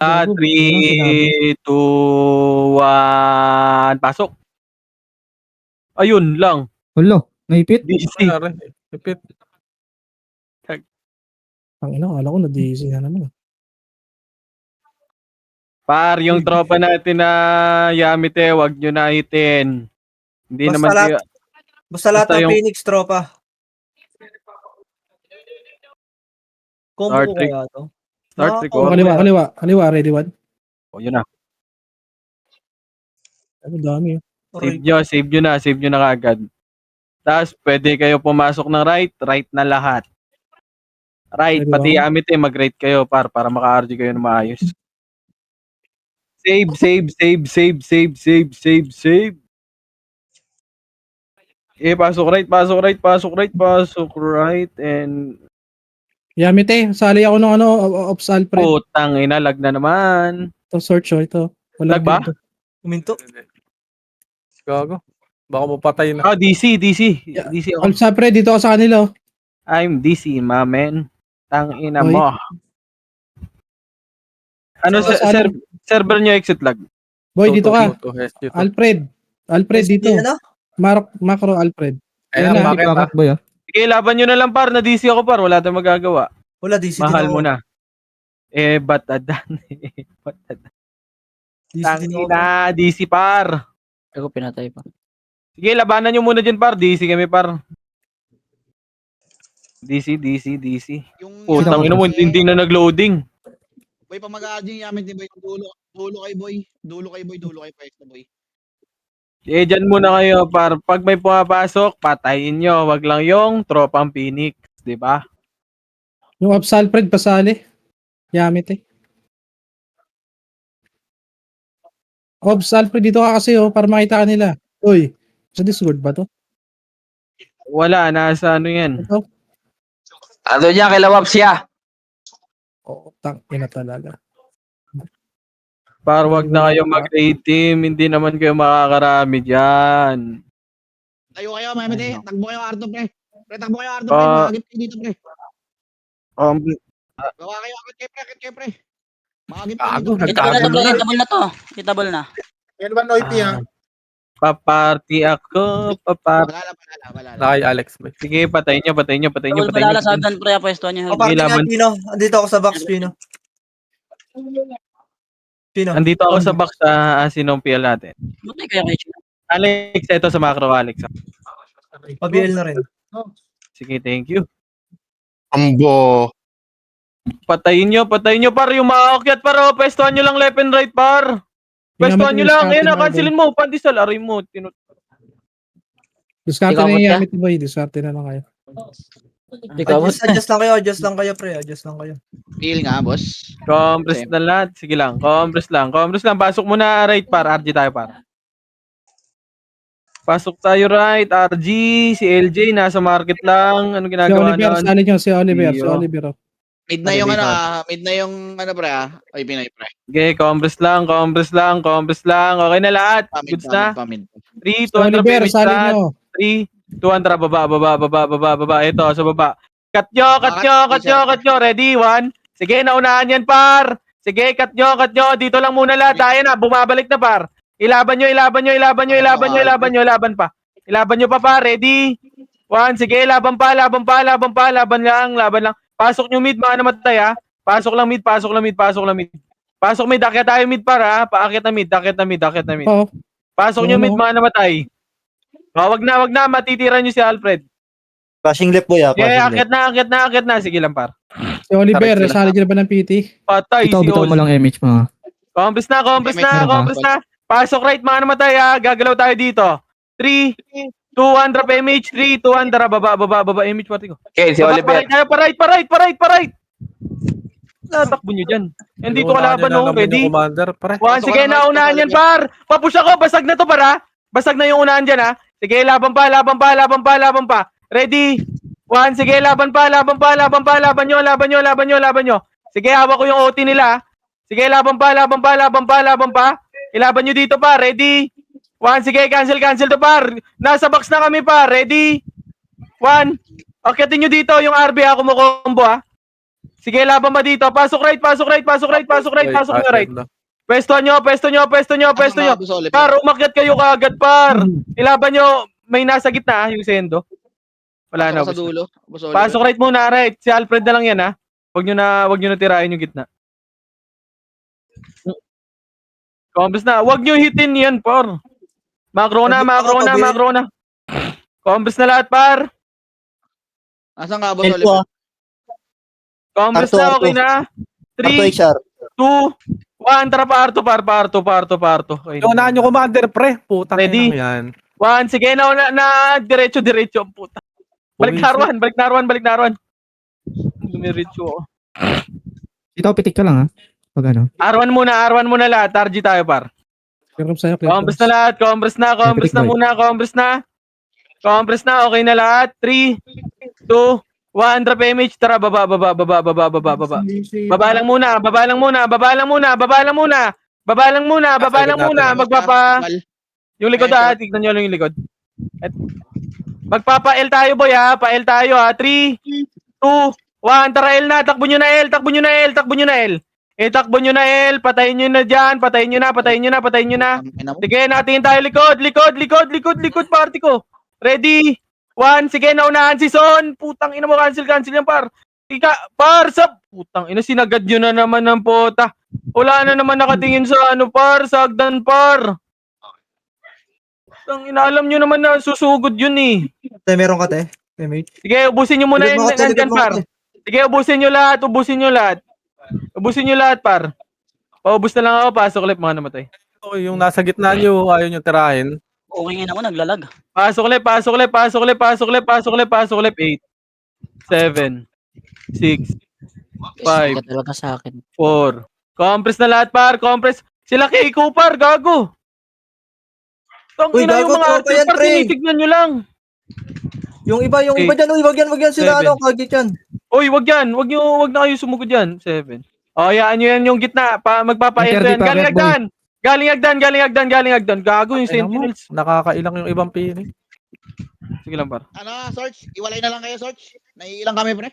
Gago, walang sinabi. 3, 2, 1, pasok. Ayun lang. Hulo, naipit. DC. Ipit. Ang ina, kala ko na-DC na naman. Par, yung tropa natin na Yamite, wag nyo na hitin. Hindi Basta naman kayo... Basta lahat Basta ng yung- Phoenix tropa. Combo Star ko Trek. kaya to. Start Mga record. Kaliwa, ready one. O, yun na. Ang dami. Save nyo na kagad. Tapos, pwede kayo pumasok ng right na lahat. Right, Pwede pati ba? Yamite, mag-right kayo para maka-RG kayo na maayos. Save. Pasok right, and Yamite, sali ako ng Ops Alfred. putang ina, lag na naman. Ito, search ito. Lag ba? build to. Uminto. Gago. Baka mapatay na. Oh, DC Yeah. ako. Ops Alfred, dito ako sa kanila. I'm DC, my man. Tang ina Oy. mo. Ano So, server nyo exit lag? Boy, dito ka. Dito. Alfred, dito. Ano? Macro Alfred. Ayan, Ayan na, bakit bakit ba? Sige, laban nyo na lang par, na DC ako par, wala tayong magagawa. Wala, DC din Mahal ako. mo na. Batadan. DC Tang din ako. ina, DC par. Ako pinatay pa. Sige, labanan nyo muna dyan par, DC kami par. DC. Yung Putang ina mo, hindi na nag-loading. Boy, pag mag-aading yamin din boy, dulo kay boy. Dulo kay Pesta boy. Dyan muna kayo par. Pag may pumapasok, patayin nyo. Wag lang yung tropang Phoenix. Diba? Yung Ops Alfred, pasali. Yamite. Ops Alfred, dito ka kasi para makita ka nila. Uy, sa Discord ba to? Wala, nasa ano yan. Ito? Ano niya, kay Lawap siya. Oo, ina talaga. Par, wag na kayo mag-raid team. Hindi naman kayo makakarami dyan. Tayo kayo, mamete. Takbo kayo Arto pre. Pre, takbo kayo Arto Ah. pre. Makagip kayo dito pre. Gawa kayo akit kayo pre. Makagip kayo dito pre. Itable na to. Itable na. Yan ba Noity ha? Paparty ako, Wala. Nakay Alex boy. Sige, patayin nyo. Itable pala sa hagdan pre, pwesto niya. O, parang laban. Pino. Andito ako sa box, Pino. Andito ako sa box sa Asinompial natin. Buti kaya kay Chino. Alex, ito sa macro, Alex. Pabiel na rin. Sige, thank you. Ambo. Patayin nyo par yung maakyat par. Pwestuhan nyo lang left and right par. Pwestuhan nyo lang. Ayan na, cancelin mo. Pandisal, aray mo. Diskarte Ikaw na ba, yung te? Yamite boy. Diskarte na lang kayo. Ikaw Adjust lang kayo, pre. Adjust lang kayo. Feel nga, boss. Compress na lahat. Sige lang. Compress lang. Pasok muna right par. RG tayo par. Pasok tayo right. RG. Si LJ nasa market lang. Ano Si ginagawa Oliver, nun? sali nyo. Si Oliver. Iyo. Oh. Mid na yung pre ah. Ay, Pinoy pre. Okay, compress lang. Okay na lahat. Goods na. Pamid. 3, Si Oliver, 200 sali damage nyo. 3, 200 baba. Ito, sa baba. Cut nyo. Ready? 1. Sige, naunahan yan, par. Sige, cut nyo. Dito lang muna lahat. Ayan na, bumabalik na, par. Ilaban nyo pa. Ilaban nyo pa, par. Ready? 1. Sige, laban lang. Pasok nyo mid, mga namatay, ha. Pasok lang mid. Pasok mid, akyat tayo mid, par, ha. Paakyat na mid. Oo. Pasok nyo mid, mga namatay. Wag na, matitira nyo si Alfred. Flashing left boy Yeah, akyat na. Sige lang, par. Si Oliver, Correct sila. sali nyo na ba ng PT? Patay si Ol. lang MH mo. Compres na. Pasok right, mga namatay, ha. Gagalaw tayo dito. 3, 200 MH, 3, 200, baba, MH, pati ko. Okay, si Oliver. Pa right. Natakbo nyo dyan. Hindi ko kalaban, no? Ready? Commander pre. 1, sige, naunahan yan, par. Papush ako, basag na to, par, ha. Basag na yung unahan dyan, ha. Sige, laban pa. Ready? 1, sige, laban pa. Laban nyo. Sige, hawak ko yung OT nila, ha. Sige, laban pa. Ilaban nyo dito, pa. Ready? 1, sige, cancel to, par. Nasa box na kami, pa. Ready? 1. Akyatin nyo dito yung RB, ha. Kumukombo, ha. Sige, laban ba dito? Pasok right, pasok right, pasok right, pasok right, pasok nyo right. Pwesto nyo, pwesto nyo, pwesto nyo, pwesto nyo. Boss Oliver. Par, umakyat kayo kaagad, par. Ilaban nyo, may nasa gitna, yung sendo. Wala na. Pasok ka sa dulo. Boss Oliver. Pasok right muna, right. Si Alfred na lang yan, ha. Wag nyo na tirahin yung gitna. Combos na. Wag nyo hitin yan, par. Macro na, macro na, macro na. Combos na lahat, par. Asan ka, Boss Help ko Oliver? ah. Combos Arto, na, Arto. okay na. Arto 3, HR. 2, 1. Tara, parto. Okay. Yung unahan nyo, commander, pre. Putang Ready? ina yan. 1. Sige, na diretso, ang puta. Balik na Arwan. Dumiretso ako. Ikaw, pitik ka lang ha. Pag ano. Arwan muna lahat. RG tayo, par. Clear up sa'yo, clear Combos up. na lahat, combos na muna, combos na, okay na lahat. 3, 2, 1, drop image, tara, baba. Baba lang muna, magpapa, yung likod tignan nyo lang yung likod. Magpapa-L tayo, boy, pa-L tayo, 3, 2, 1, tara, L na, takbo nyo na L. Takbo nyo na L, patayin nyo na dyan, patayin nyo na. Sige, natin tayo likod, party ko. Ready? 1, sige, naunahan si Son. Putang ina mo, cancel yan, par. Par, putang ina, sinagad nyo na naman ng pota. Wala na naman nakatingin sa par, sa hagdan, par. Putang ina, alam nyo naman na susugod yun eh. Te, meron ka, te. Teammate. Sige, ubusin nyo muna Likod yung mo ka, te, nandyan, likod mo ka, par. te. Sige, ubusin nyo lahat, par. Paubos na lang ako, pasok ulit, mga namatay. Okay, yung nasa gitna nyo, ayaw nyo tirahin. Okay nga ako, naglalag. Pasok ulit. 8, 7, 6, 5, Ka talaga sa akin. 4. Compress na lahat, par. Compress. Sila Keiko, par. Gago. Tang Uy, ina yung gago, mga tropa artist, yan, par. pre. Tinitignan nyo lang. Yung iba dyan, wag yan sila, 7. kagit yan. Uy, wag yan. Wag na kayo sumugod yan. 7. O, hayaan nyo yan yung gitna. Magpapa-enter yan. Galing agdan. Gago yung Sentinels. Nakakailang yung ibang pili. Sige lang, par. Ano, Search? Iwalay na lang kayo, Search. Naiilang kami, pre.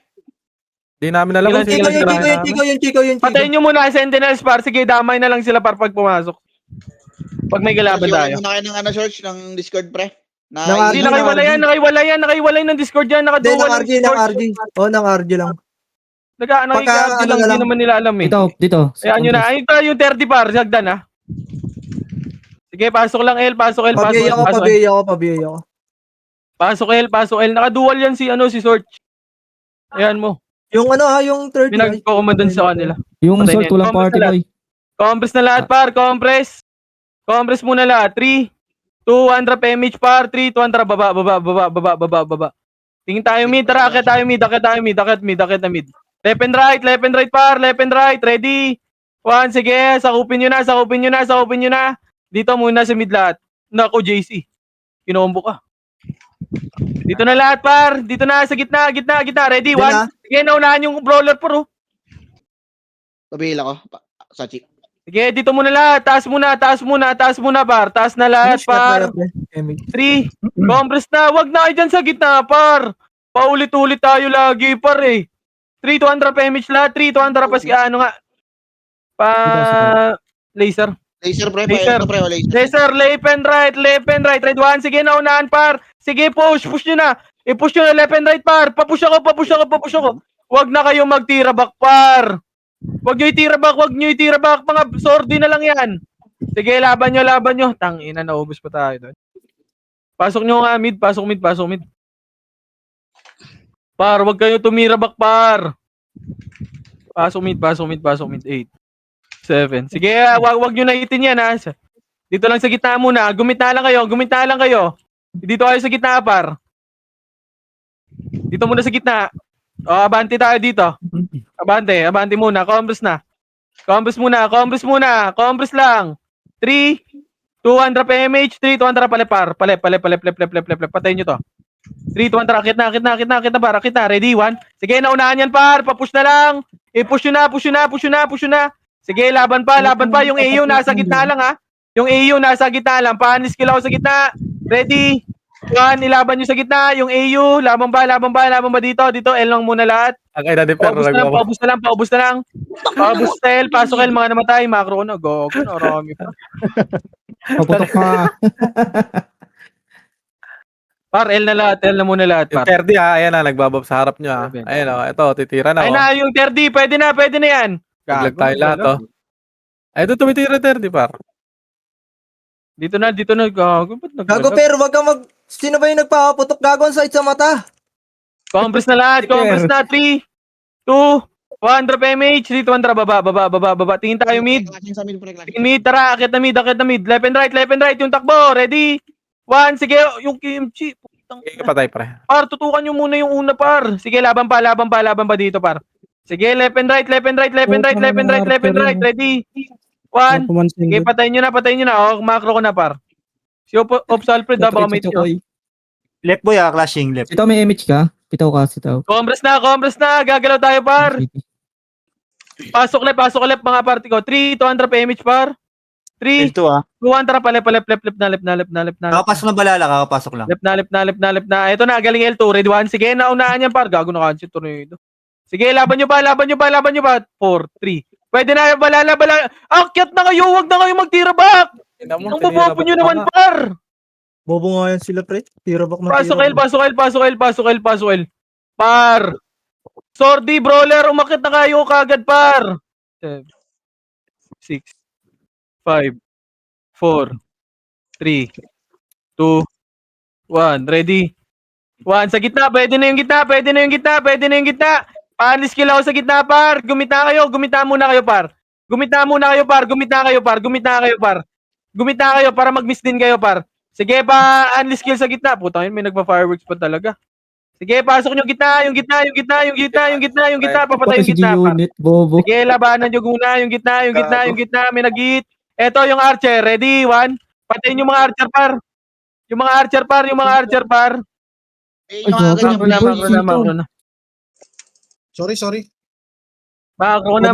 Di namin alam Yung kung sino Chiko, tirahin namin. Chiko. Patayin nyo muna Sentinels, par. Sige, damay na lang sila, par, pag pumasok. Pag may kalaban Search, tayo. iwalay muna kayo ng Search, ng Discord, pre. Hindi, nakaiwalay ng Discord yan. Hindi, Nakaduwal ng RG. Oh, ng RG lang. Nakikiardi lang, hindi naman nila alam eh. Dito. Ayun nyo na. Ayun tayo yung 30 par, sagdan ha. Sige, pasok lang L. Pabiyay ako. Pasok L. Nakadual yan si Search. Ayan mo. Yung yung 30. Pinagkokomandan sa kanila. Yung Patay sort na. walang party boy. Compress na lahat par, compress. Compress muna lahat. 3, 2, 1, drop image par. 3, 2, 1, tara, baba. Tingin tayo mid, tara, akit na mid. Left and right par, left and right. Ready? 1, sige, sakupin nyo na. Dito muna sa mid lahat. Nako, JC. Kinombo ka. Dito na lahat par, dito na sa gitna. Ready? 1, sige, naunahan yung brawler par, oh. Pabihil ako. Sachi. Sige, dito muna lahat. Taas muna, par. Taas na lahat, par. 3, compress na. Wag na kayo dyan sa gitna, par. Paulit-ulit tayo lagi, par, eh. 3, 200 PMH lahat. 3, 200 pas, laser. Laser, pre. Laser. Pre, laser. Laser, left and right. Red 1, sige, naunahan, par. Sige, push nyo na. I-push nyo na left and right, par. Papush ako. Wag na kayo magtira back, par. Wag nyo itira back. Mga sordi na lang yan. Sige, laban nyo. Tangina, naubos pa tayo doon. Pasok nyo nga, mid. Pasok mid. Par, wag kayo tumira back, par. Pasok mid. 8, 7. Sige, wag nyo na itin yan, ha. Dito lang sa gitna muna. Gumita lang kayo. Dito kayo sa gitna, par. Dito muna sa gitna. O, abante tayo dito. Abante muna. Compress lang. 3, 200 PMH, 3, 200 palep. Patayin nyo to. 3, 200, akit na, par. Ready, 1. Sige, naunahan yan, par. Papush na lang. I-push nyo na. Sige, laban pa. Yung AU nasa gitna lang, ha. Panis kill ako sa gitna. Ready? 1, ilaban nyo sa gitna, yung AU, laban ba dito, L lang muna lahat. Ang ina ni Per, Paubos na lang, paubos na lang, paubos na lang. Paubos sa L, pasok L, mga namatay, macro na, gogo, narami pa. Paputok ka. Par, L na lahat, L na muna lahat, Yung par. Ferdi ayan na, nagbabab sa harap nyo Ayan ito, titira na Ay na, yung 30, pwede na yan. Naglag tayo lahat Ay, ito tumitira 30 par. Dito na, gago, ba't Gago, pero wag kang Sino ba yung nagpapaputok? Gago ang sakit sa mata. Compress na lahat, compress na, 3, 2, 1, drop MH, 3, 2, 1, baba. Tingin tayo mid. Clashing sa mid, pre, clashing. Tingin mid, tara, akit na mid. Left and right, yung takbo, ready? 1, sige, yung kimchi. Putang Okay, patay pre. Par, tutukan nyo muna yung una, par. Sige, laban pa dito, par. Sige, left and right, ready? 1, sige, patayin nyo na. O, macro ko na, par. Si Ops Alfred, baka may tiyo. Left boy clashing left. Sitaw may image ka? Pitaw ka, sitaw. Compress na, gagalaw tayo, par. Pasok left, mga party ko. 3, 200 PMH, par. 3, L2 2, 1, tara pa, left na. Kakapasok na balala, kakapasok lang. Left na. Ito na, galing L2. Ready 1. Sige, naunahan yan, par. Gago na kansi, tornado. Sige, laban nyo pa. 4, 3. Pwede na, balala. Akyat na kayo, wag na kayo magtira back. Ang babopo nyo naman, par. Bobo nga yan sila, pre. Tira back ng Pasok tira. L. Par. Sordi, brawler, umakit na kayo kagad, par. 7, 6, 5, 4, 3, 2, 1. Ready? 1, sa gitna. Pwede na yung gitna. Paalis kill ako sa gitna, par. Gumita muna kayo, par. Gumita kayo para mag-miss din kayo, par. Sige pa, unleash skill sa gitna. Putang yun, may nagpa-fireworks pa talaga. Sige, pasok nyo gitna. Papatay yung gitna, par. Unit, bobo. Sige, labanan nyo muna yung gitna. May nag-hit. Eto yung archer. Ready? 1. Patayin yung mga archer, par. Yung mga archer, par. Eh, Ay, yung agad gago. yung Macro na. Sorry. Macro na.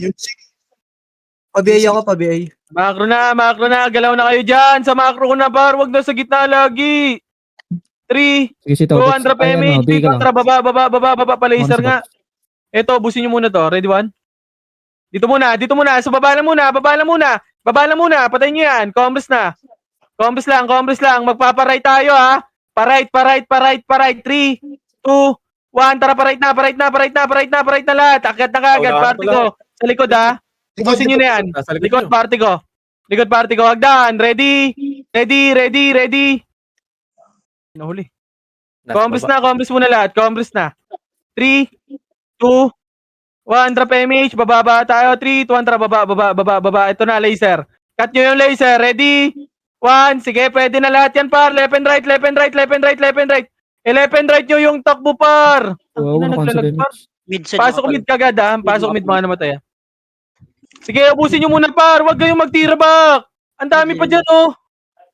Yung Pa-BA ako, pa-BA. Macro na. Galaw na kayo dyan. Sa macro ko na, par. Wag na sa gitna lagi. 3, Sige, sitaw. 200 PMH. Baba. Pa-laser nga. Eto, busin nyo muna to. Ready 1? Dito muna. So, baba lang muna. Patayin nyo yan. Compress lang. Magpapa-right tayo, ha. Pa-right. 3, 2, 1. Tara, pa-right na lahat. Akyat na kagad. Party ko. Sa likod, ha. Busin nyo na yan. Nasa Likod, nyo. party ko. Hagdan. Ready. Nahuli. Compress muna lahat. 3, 2, 1, drop MH. Bababa tayo. 3, 2, 1, tara, baba. Ito na, laser. Cut nyo yung laser. Ready? 1. Sige, pwede na lahat yan, par. Left and right. Left and right nyo yung takbo, par. Wow, Ang ina, naglalag, par. Mid-side Pasok mid kagad, ha. Pasok mid, mga namatay, ha. Sige, ubusin nyo muna, par. Huwag kayong magtira back. Ang dami pa dyan, oh.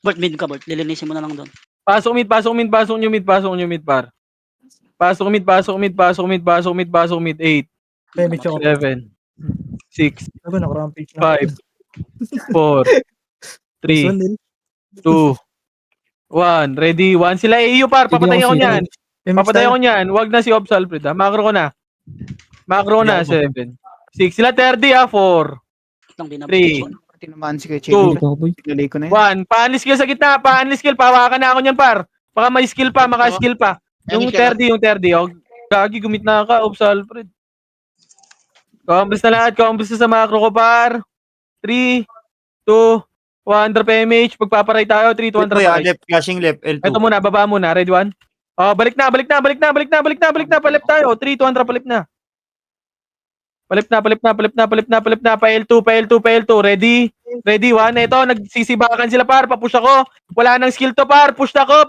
Bolt, mid ka, Bolt. Lilinisin mo na lang doon. Pasok nyo mid, par. Pasok mid. 8, Damage ako. 7, 6, Gago, naka-rampage na. 5, 4, 3, 2, 1. Ready? 1. Sila AU, par. Papatay ako niyan. Huwag na si Ops Alfred, ha. Macro ko na. 7, 6. Sila 30, ha. 4, Lang din 3, Tinamaan si Kuya 2, Dito ako, boy. Tuloy ko na yun. 1. Pa-unleash skill sa gitna. Pawakan na ako niyan, par. Baka may skill pa, maka-skill pa. Yung 30. Oh, gagi, gumit na ka, Ops Alfred. Compress na lahat. Compress na sa macro ko, par. 3, 2, 1. Drop MH. Pagpaparay tayo. 3, 2, 1. Drop MH. Left, flashing left, L2. Ito muna, baba muna. Ready 1? Oh, balik na. Palip tayo. 3, 2, 1. Palip na. Pa L2. Ready? Ready 1. Ito, nagsisibakan sila, par. Papush ako. Wala nang skill to, par. Papush ako.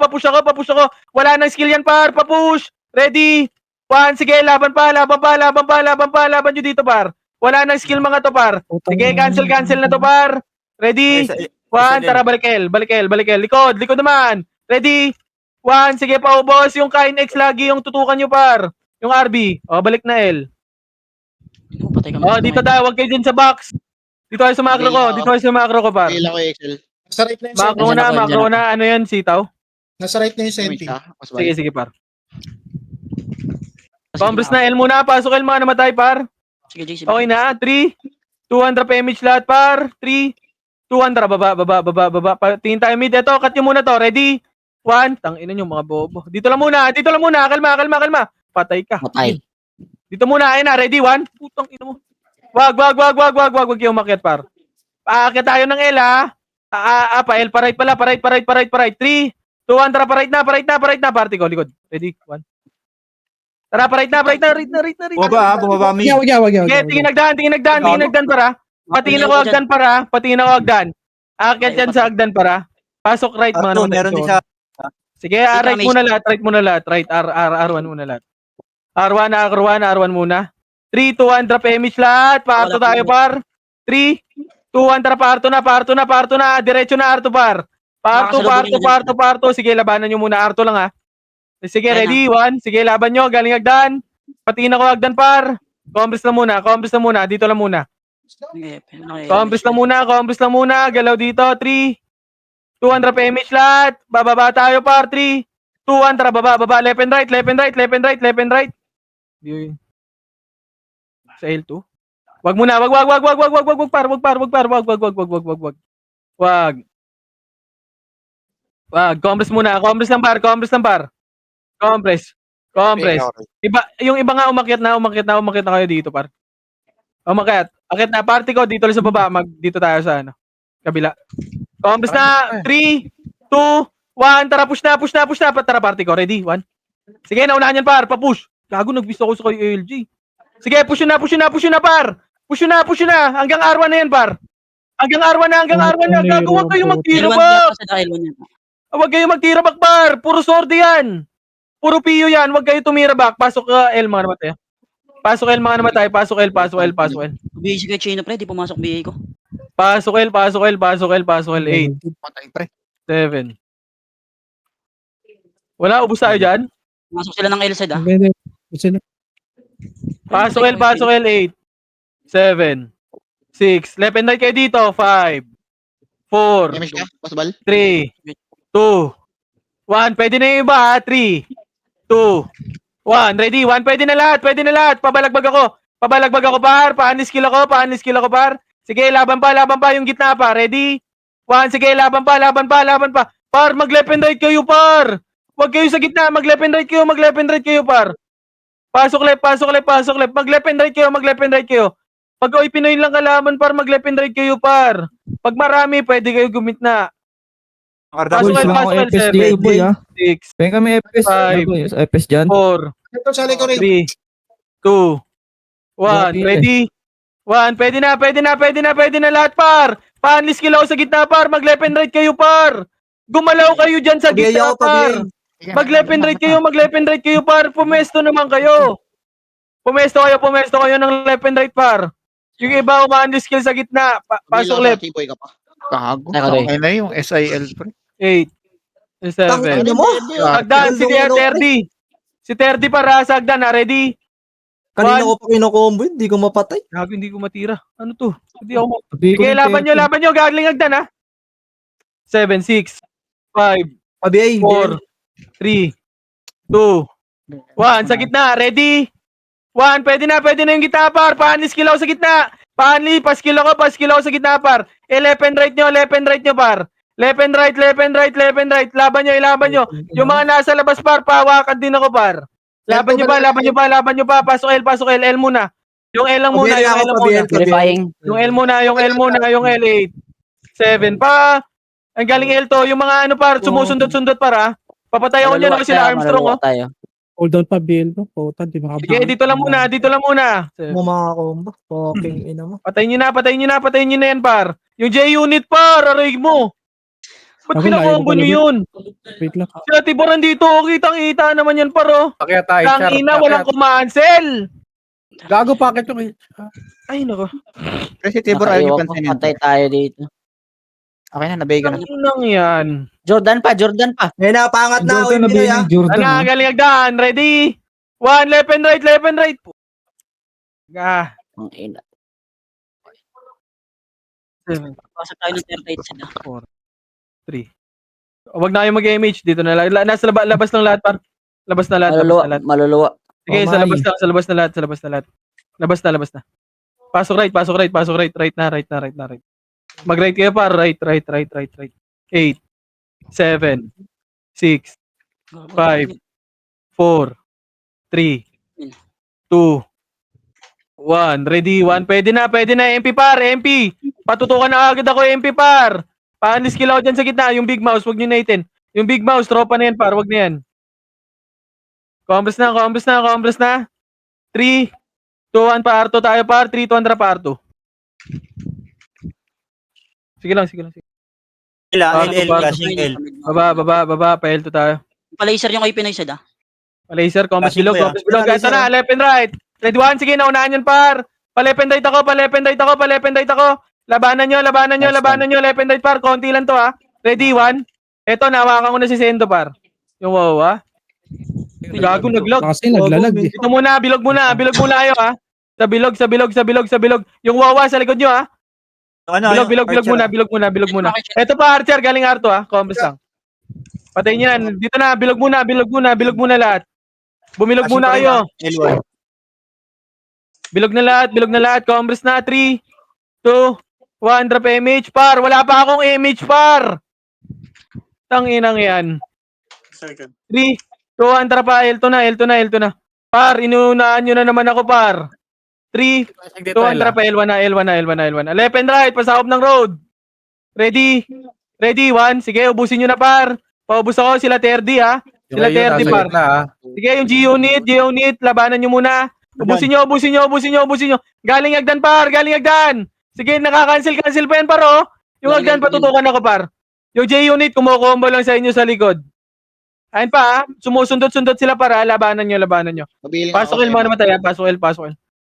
Wala nang skill yan, par. Papush. Ready? 1. Sige, laban pa. Laban nyo dito, par. Wala nang skill mga to, par. Sige, cancel na to, par. Ready? 1. Tara, balik L. Likod naman. Ready? 1. Sige, paubos. Yung Kain X lagi yung tutukan nyo, par. Yung RB. O, balik na L. Patay ka. Oh, dito tayo. Huwag kayo dyan sa box. Dito tayo sa macro ko, par. Fail ako, Excel. Nasa right na yung Macro senti. na, Andyan ako, macro andyan na. Ano yan, sitaw? Nasa right na yung Wait senti. ah, Boss Val. Sige, sige, par. Combres na, L muna. Pasok L mga namatay, par. Sige, JC. Okay na. 3, 200 PMH lahat, par. 3, 200. Baba. Tingin tayo mid. Ito, cut nyo muna to. Ready? 1. Tangina nyo, mga bobo. Dito lang muna. Kalma. Patay ka. Matay. Dito muna. Ayun na. Ready? 1. Putang ina mo. Wag kayo umakyat, par. Paakyat tayo ng L, ha? L. Pa right pala. Pa right. 3, 200. Pa right na. Party ko. Likod. Ready? 1. Tara, pa right na. Bumaba mid. Wag. Sige, tingin nagdaan para. Patingin ako hagdan. Aakyat yan sa hagdan para. Pasok right mga Arto, naman. meron din sa... Sige, right muna lahat. Right, R1 muna lahat. R1 muna. 3, 200 PMH lahat. Paarto Wala tayo po. par. 3, 200 paarto na. Diretso na Arto par. Paarto. Sige, labanan nyo muna. Arto lang ha. Sige, Ayan ready? 1. Sige, laban nyo. Galing hagdan. Patingin ako hagdan par. Combres na muna. Dito lang muna. Combres lang muna. Galaw dito. 3, 200 PMH lahat. Bababa tayo par. 3, 200. Baba. Left and right. Yun. Sa L2. Wag muna. Wag. Par. Combres muna. Combres lang par. Compres. Yung iba nga umakyat na kayo dito par. Akyat na party ko dito lang sa baba, dito tayo sa kabila. Compres na 3, 2, 1, tara push na. Tara party ko, ready? 1. Sige, naunahan yan par, pa-push. Gago nagbisto ko sa kay LG. Sige, push na par. Push na. Hanggang R1 na yan par. Hanggang R1 na. Gago, wag kayong magtira back. Wag kayong magtira back par. Puro sordi yan. Puro PU yan, wag kayo tumira back. Pasok L mga namatay. Pasok L. BA kayo Chino pre, di pumasok BA ko. Pasok L. 8, Patay pre. 7. Wala, ubus tayo dyan. Pumasok sila ng L side ah. Pasok L. 8, 7, 6. Left and right kayo dito. 5, 4, Damage ka, Boss Val. 3, 2, 1. Pwede na yung iba ha. 3, 2, 1. Ready? 1. Pwede na lahat. Pabalagbag ako par. Paanis skill ako par. Sige, laban pa. Yung gitna pa. Ready? 1. Sige, laban pa. Par, mag-left and right kayo par. Huwag kayo sa gitna. Mag-left and right kayo par. Pasok left. Mag-left and right kayo. Pag Pinoy lang kalaban par, mag-left and right kayo par. Pag marami, pwede kayo gumitna. Karda, Pasok Boy, L, sila ako pasok L, FS 7, dito, boy, ah. 6, Pengen kami FS. 5, Ano, boy? FS dyan. 4, Ito sa likod. 3, 2, 1. Ready? 1. Pwede na lahat par. Paanlis kilaw sa gitna par. Mag-left and right kayo par. Gumalaw kayo dyan sa Pabiyay gitna ako, pabiyay. par. Mag-left and right kayo par. Pumesto naman kayo. Pumesto kayo ng left and right par. Yung iba umaanlis skill sa gitna. Pasok left. Chipoy ka pa. Gago. Teka, Doy. Okay na yung SIL pre. 8, Tangin 7. mo. Sagdan, si Terdi. Si Terdi para sagdan na. Ready? Kanina ko pa kinukombo, hindi ko mapatay. Gago, hindi ko matira. Ano to? Hindi ako Sabi ko Sige, yung laban tempo. nyo. Gagling hagdan ha. 7, 6, 5, Pabiyay. 4, 3, 2, 1. Sa gitna. Ready? 1. Pwede na yung gitna par. Paanis kilaw sa gitna. Paskill ako sa gitna par. Left and right nyo par. Left and right. Laban nyo. Yung mga nasa labas par, pahawakan din ako par. Laban nyo ba? Pasok L. L muna. Yung L lang muna. Pabiyay ako, pabiyay. Verifying. Yung L muna. Yung L 8, 7 pa. Ang galing L to. Yung mga ano par, sumusundot para. Papatay ako niyan ako sila Armstrong oh. Tayo. Hold down pa BL mo. Puta, di makabalik. Sige, dito lang muna. Mo mga kombo. Fucking ina mo. Patayin nyo na yan par. Yung J-Unit par, aray mo. Ba't Ako, pinakombo layo nyo ko yun? Wait lang. Sila Tiboran dito, kitang-kita naman yan paro. Pakya tayo, Tang ina, walang kumansel. Gago, pakit yung... Ay, nako. Pre si Tibor ayaw niyo Nakaiwan ko, pansinin. patay tayo dito. Okay na, nabay ka na. Ano lang yan? Jordan pa. Ngayon na, pangat na. Jordan na Uy, Pinoy ah. Jordan. Ano, ah. galing agdan. Ready? 1, left and right. Ang ina. Seven. Pasok tayo ng 38 sila. 3. Huwag na kayo mag-MH. Dito na lang. Nasa labas lang lahat, par. Labas na lahat. Labas na lahat. Maluluwa. Sige, sa labas na. Sa labas na lahat. Sa labas na lahat. Labas na. Pasok right. Right na. Mag-right kayo, par. Right. 8, 7, 6, 5, 4, 3, 2, 1. Ready? 1. Pwede na. MP, par. MP. Patutukan na agad ako, MP, par. Paalis kill ako dyan sa gitna. Yung big mouse, huwag nyo na-itin. Yung big mouse, tropa na yan, par. Huwag na yan. Combres na. 3, 2, 1, pa-R2 tayo, par. 3, 2, 1, pa-R2. Sige lang. LL, flashing L. Baba. Pa-L2 tayo. Palaser yung IP na isa da. Laser, combres Flashing bilog. ko yan. Ito na, left and right. Ready, 1. Sige, naunahan yun, par. Pa-left and right ako. Labanan nyo. Left and right, par. Konti lang to, ha. Ready, 1. Ito, nawakan ko na si Sendo, par. Yung wow, ha. Gago, naglog. Kasi naglalag eh. Dito muna, bilog muna kayo, ha. Sa bilog. Yung wawa sa likod nyo, ha. Bilog muna. Ito pa, Archer, galing Arto, ha. Combres lang. Patayin nyo yan. Dito na, bilog muna lahat. Bumilog muna kayo. L1. Bilog na lahat. Combres na. 3, 2, 1. Drop MH, par. Wala pa akong MH, par. Tanginang yan. 3, 2, 1. Drop pa. L2 na. Par, inuunaan nyo na naman ako, par. 3, 2, 1. Drop pa. L1 na. Left and right. Pasakop ng road. Ready, 1. Sige, ubusin nyo na, par. Paubos ako. Sila Terdi, ha. Sila Terdi, par. Sige, yung G-Unit. Labanan nyo muna. Ubusin nyo. Galing Agdan, par. Sige, nakakancel pa yan, par, oh. Yung Agdan, patutukan ako, par. Yung J-Unit, kumukombo lang sa inyo sa likod. Ayun pa, ha. Sumusundot-sundot sila, para. Labanan nyo. Mabilis Pasok il, mga namatay, ha. Pasok il.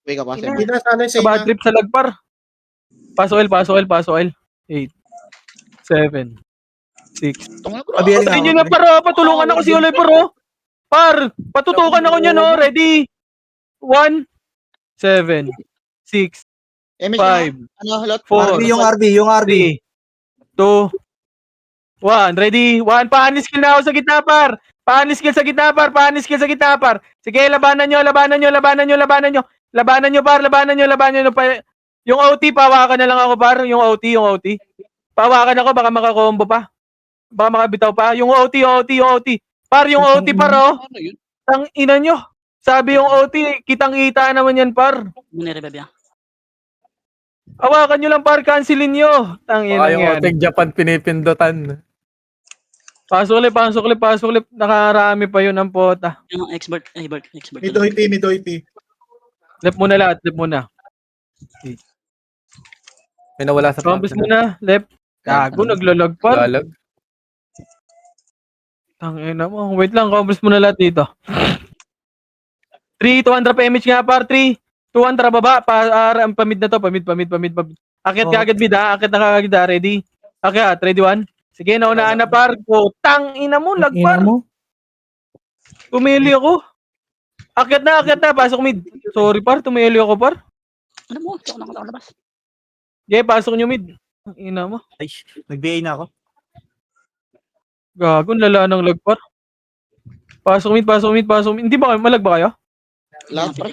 Wake up, Hindi na sana Sa sa bad trip sa lagpar. Pasok il. 8, 7, 6. Patayin nyo na, par, oh. Patulungan ako si Oloy, par, oh. Par, patutukan ako nyo, no. Ready? 1, 7, 6, 5, 4, Yung RB. 3, 2, 1. Ready? 1. Panis kill na ako sa gitna, par. Panis kill sa gitna, par. Sige, labanan nyo, par. Yung OT, pawakan na lang ako, par. Yung OT. Pawakan ako, baka makakombo pa. Baka makabitaw pa. Yung OT. Par, yung OT, par, oh. Tang ina nyo. Sabi yung OT, kitang-kita naman yan, par. Rebebe. Hawakan nyo lang, par. Cancelin nyo. Tang ina Yung yan. Otek Japan pinipindutan. Pasok ulit. Nakarami pa yun ang pota. Yung expert. Midoy P. Left muna lahat. May nawala sa Combos muna. Left. Gago, naglalag par. Lalag. Tangina mo. Wait lang, combos muna lahat dito. 3, 200 PMH nga, par. 3, 200 baba. Pamid na to. Pamid. Akit ka agad mid, ha. Akit na kagad, ha. Ready? Akit, ready, 1. Sige, naunaan na, par. Tangina mo, lag, par. Tumili ako. Akit na. Pasok mid. Sorry, par. Tumili ako, par. Ano mo? Ito ako nakalabas. Okay, pasok nyo mid. Tangina mo. Ay, nag-BA na ako. Gago, lala ng lag, par. Pasok mid. Hindi ba kayo? Malag ba kayo? Lahat, pre.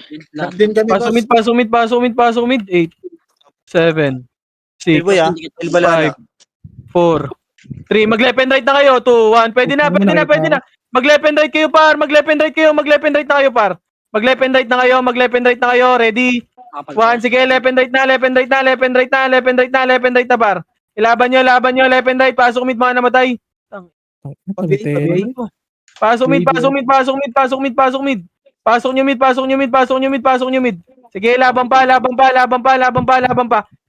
Din kami, boss. Pasok mid. 8, 7, 6, Boy, ah. Elbalana. 4, 3. Mag-left and right na kayo. 2, 1. Pwede na. Mag-left and right kayo, par. Mag-left and right na kayo, par. Mag-left and right na kayo. Ready? 1. Sige, left and right na, par. Ilaban nyo. Left and right. Pasok mid, mga namatay. Pasok mid. Pasok nyo mid. Sige, laban pa.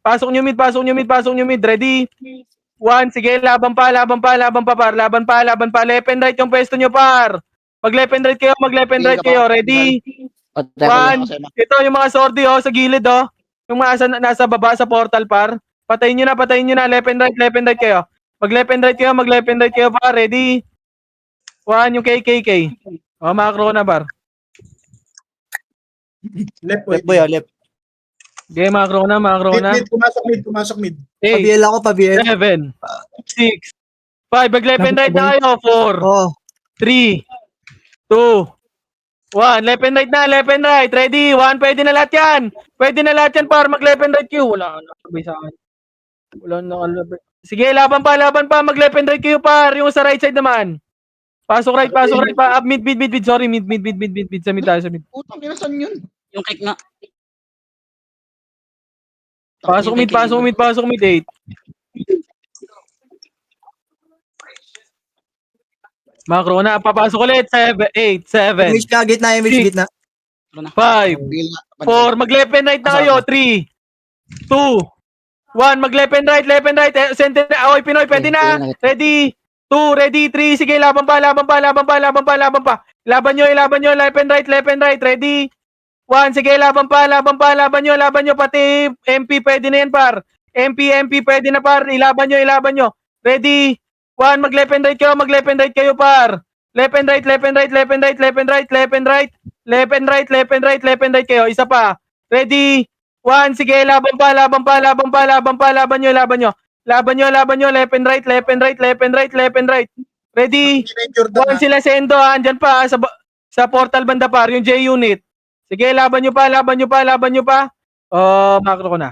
Pasok nyo mid. Ready? 1. Sige, laban pa, par. Laban pa. Left and right yung pwesto nyo, par. Mag-left and right kayo. Ready? 1. Ito yung mga sordi, oh, sa gilid, oh. Yung mga nasa baba sa portal, par. Patayin nyo na. Left and right kayo. Mag-left and right kayo, par. Ready? 1. Yung KKK. Oh, macro na, par. Left, Boy, ah, left. Okay, macro na. Mid, pumasok mid. 8, Pabiel ako. 7, 6, 5, mag-left and right na kayo. 4, Oh, 3, 2, 1. Left and right na, left and right. Ready? 1, pwede na lahat yan. Pwede na lahat yan, par. Mag-left and right kayo. Wala na nakabay sa akin. Wala na nakalabay. Sige, laban pa. Mag-left and right kayo, par. Yung sa right side naman. Pasok right pa. Up, mid. Sorry, mid. Sa mid tayo, sa mid. Putang ina, saan yun? Yung click nga. Pasok mid. 8. Macro na. Papasok ulit. 7, 8, 7, image na, gitna, image, Six. gitna. 5, Bil nga. 4, mag-left and right na kayo. 3, 2, 1, mag-left and right. Center na. Oy, Pinoy, pwede na. Ready? 2, ready? 3, sige, laban pa. Laban nyo. Left and right. Ready? 1, sige, laban nyo. Pati MP, pwede na yan, par. MP, pwede na, par. Ilaban nyo. Ready? 1, mag-left and right kayo, par. Left and right kayo. Isa pa. Ready? 1, sige, laban pa. Laban nyo. Left and right. Ready? 1, sila Sendo, andyan pa sa portal banda, par, yung J unit. Sige, laban nyo pa. Macro ko na.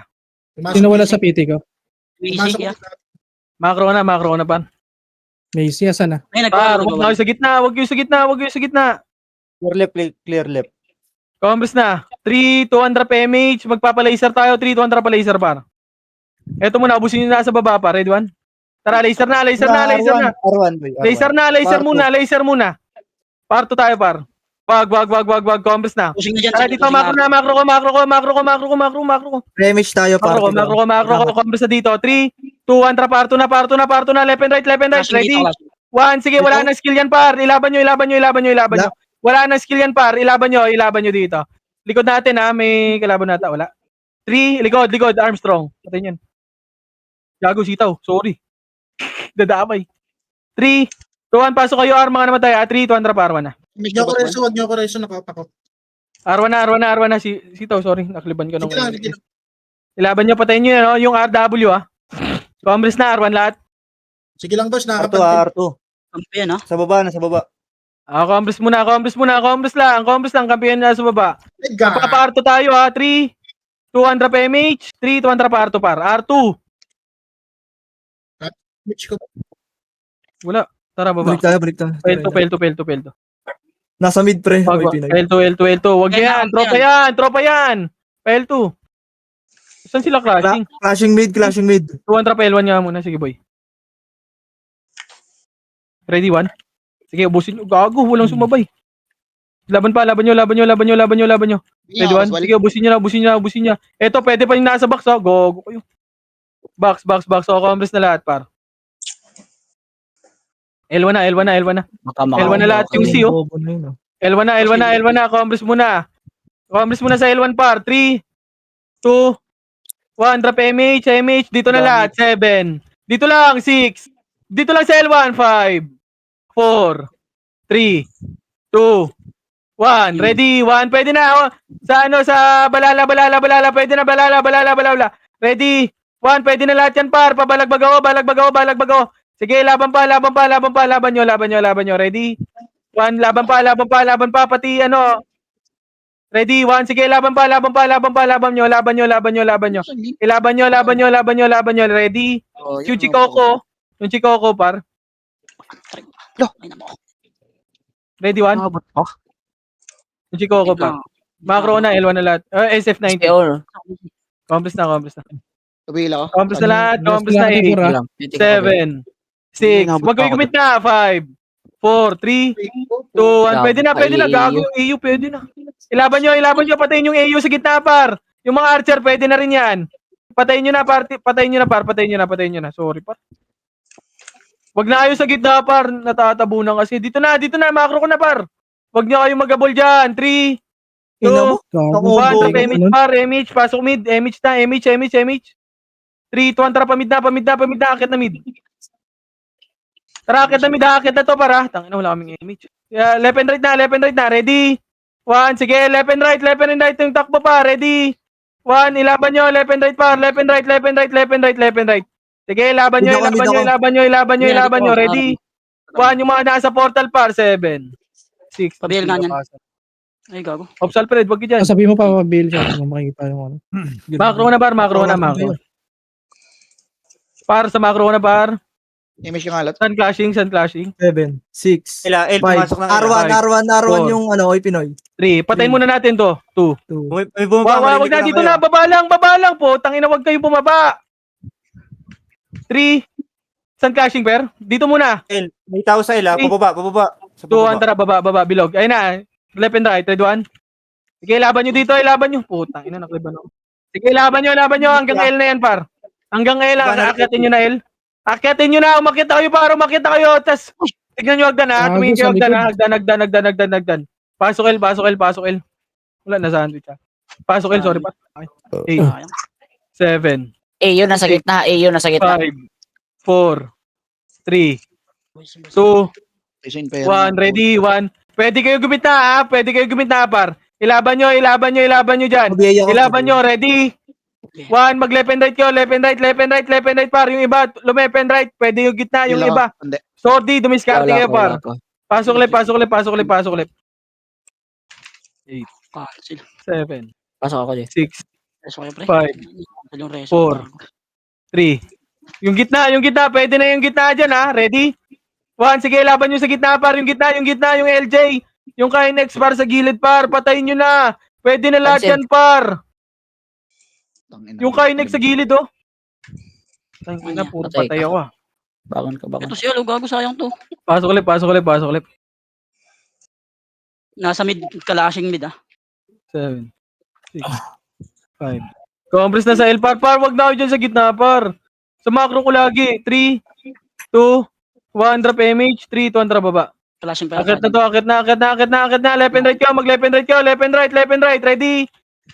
Sino wala sa PT ko? Easy, yeah. Macro na, par. Macy, asan na? Ay, Par, nagbago. wag sa gitna. Wag yung sa gitna. Clear left. Combos na. 3, 200 PMH. Magpapalaser tayo. 3, 200 pa laser, par. Eto muna, ubusin nyo na sa baba, par. Ready, 1? Tara, laser na. R1, boy. Laser muna. Par 2 tayo, par. Wag. Combos na. Pushing na dyan. Tara, dito, macro ko. Image tayo, para. Macro ko. Combos na dito. 3, 2, 1, par 2 na. Left and right. Ready? 1, sige, wala nang skill yan, par. Ilaban nyo. Wala nang skill yan, par. Ilaban nyo dito. Likod natin, ha. May kalaban nata. Wala. 3, likod. Armstrong. Patayin yan. Gago, sitaw. Sorry. Dadamay. 3, 2, 1, pasok kayo. Arma nga naman tayo. 3, 200 pa. Arma na. Wag nyo ko reso, nakatakot. Arma na. Sitaw, sorry. Nakliban ko nung. Sige lang. Ilaban nyo, patayin nyo yan, no? Yung RW, ha. Combres na, R1 lahat. Sige lang, boss, R2, nakakapag. R2. Kampiyan, ha? Sa baba. Combres muna. Combres lang. Kampiyan na sa baba. Edgar. Papa-R2 tayo, ha. 3, 200 PMH. 3, 200 pa R2 par. R2. Mitch ko. Wala. Tara, baba. Balik tayo. Pelto. Nasa mid, pre. Wag, Oy, Pinoy. L2. Wag yan. Tropa yan. L2. Saan sila crashing? Clashing mid. 200 pa L1 nga muna. Sige, boy. Ready, 1? Sige, ubusin nyo. Gago, walang sumabay. Laban nyo. Ready, 1? Sige, ubusin nyo. Eto, pwede pa yung nasa box, oh. Gogo kayo. Box. So, combres na lahat, par. L1 na. L1 na lahat yung C, oh. L1 na. Combres muna sa L1, par. 3, 2, 1. Drop MH. Dito na lahat. 7. Dito lang. 6. Dito lang sa L1. 5, 4, 3, 2, 1. Ready? 1. Pwede na. Sa balala. Pwede na. Balala. Ready? 1. Pwede na lahat yan, par. Pabalagbag ako. Sige, laban pa. Laban nyo. Ready? 1. Laban pa. Pati Ready? 1. Sige, laban pa. Laban nyo. Ilaban nyo. Ready? Yung Chikoko, par. Ay, namo. Ready, 1? Yung Chikoko, par. Macro na, L1 na lahat. SF90. Complex na. Kabila ko. Complex na lahat. Complex na 8, 7, 6. Mag-commit na. 5, 4, 3, 2, 1. Pwede na. Gago. EU, pwede na. Ilaban nyo. Patayin yung EU sa gitna, par. Yung mga archer, pwede na rin yan. Patayin nyo na. Sorry, par. Wag na kayo sa gitna, par. Natatabunan kasi. Dito na. Macro ko na, par. Wag nyo kayo mag-abol dyan. 3, 2, 1. MH, par. MH. Pasok mid. MH na. MH. 3, 2, 1. Pamid na. Akit na mid. Tara, akit na to, para. Tangina, wala kaming MH. Yeah, left and right na. Ready? 1. Sige, left and right. Yung takbo pa. Ready? 1. Ilaban nyo. Left and right, par. Left and right. Sige, laban nyo, Hindi ako, laban nyo, hindi ako. laban nyo, laban nyo, Hindi, laban hindi nyo. ako. Ready? 1, yung mga nasa portal par. 7, 6. Pabayal nga yan. Ay, gago. Ops Alfred, wag ka dyan. Sabi mo pa, pag-bail siya. Kung makikita yung ano. Macro na par, macro na, macro. Par, sa macro na par. Image yung alat. Sun clashing. 7, 6, Ila, El, 5, pumasok na. R1, R1, R1 Four. yung ano, oy Pinoy. 3. Patayin muna natin to. 2. 2, May bumaba. Wag na, dito na. Baba lang po. Tangina, wag kayo bumaba. 3. Sun clashing, per. Dito muna. El, may tao sa El, ha? Pababa. Sa 2, pababa. tara, baba, bilog. Ayun na. Left and right. Red 1. Sige, laban nyo dito. Laban nyo. Putang ina, nakliban ako. Sige, laban nyo. Hanggang L na yan, par. Hanggang L. Akyatin nyo na L. Akyatin nyo na. Umakit kayo, par. Umakit kayo. Tas, tignan nyo hagdan, ha. Tumingin kayo hagdan. Hagdan. Pasok L. Wala na sandwich, ha. Pasok L, sorry, par. 8, 7, Yun, nasa gitna. Yun, nasa gitna. 5, 4, 3, 2, Design pa 1, ready, 1. Pwede kayo gumita, par. Ilaban nyo dyan. Mabiyaya ko. Ilaban nyo, ready? 1, mag left and right kayo, left and right, par. Yung iba, lumep and right. Pwede yung gitna, yung iba. Hindi. Sordi, dumiskarte kayo, par. Wala ko. Pasok left. Cancel. 7, Pasok ako dyan. 6, Reso kayo, pre. 5, Yung reso. 4. 3. Yung gitna, pwede na yung gitna dyan, ha? Ready? 1, sige, laban nyo sa gitna, par. Yung gitna, yung LJ. Yung Kinex, par, sa gilid, par. Patayin nyo na. Pwede na lahat Cancel. yan, par. Yung Kinex sa gilid, oh. Tangina, puro Patay patay ka. ako, ah. Bagon ka. Ito siya, gago, sayang to. Pasok ulit. Nasa mid, kalashing mid, 7, 6, 5. Compress na sa L, par. Wag na ako dyan sa gitna, par. Sa macro ko lagi. 3, 2, 1, drop image. 3, 2, drop baba. Kalashing pa. Akit na to, akit na. Left and right kayo, mag left and right. Ready?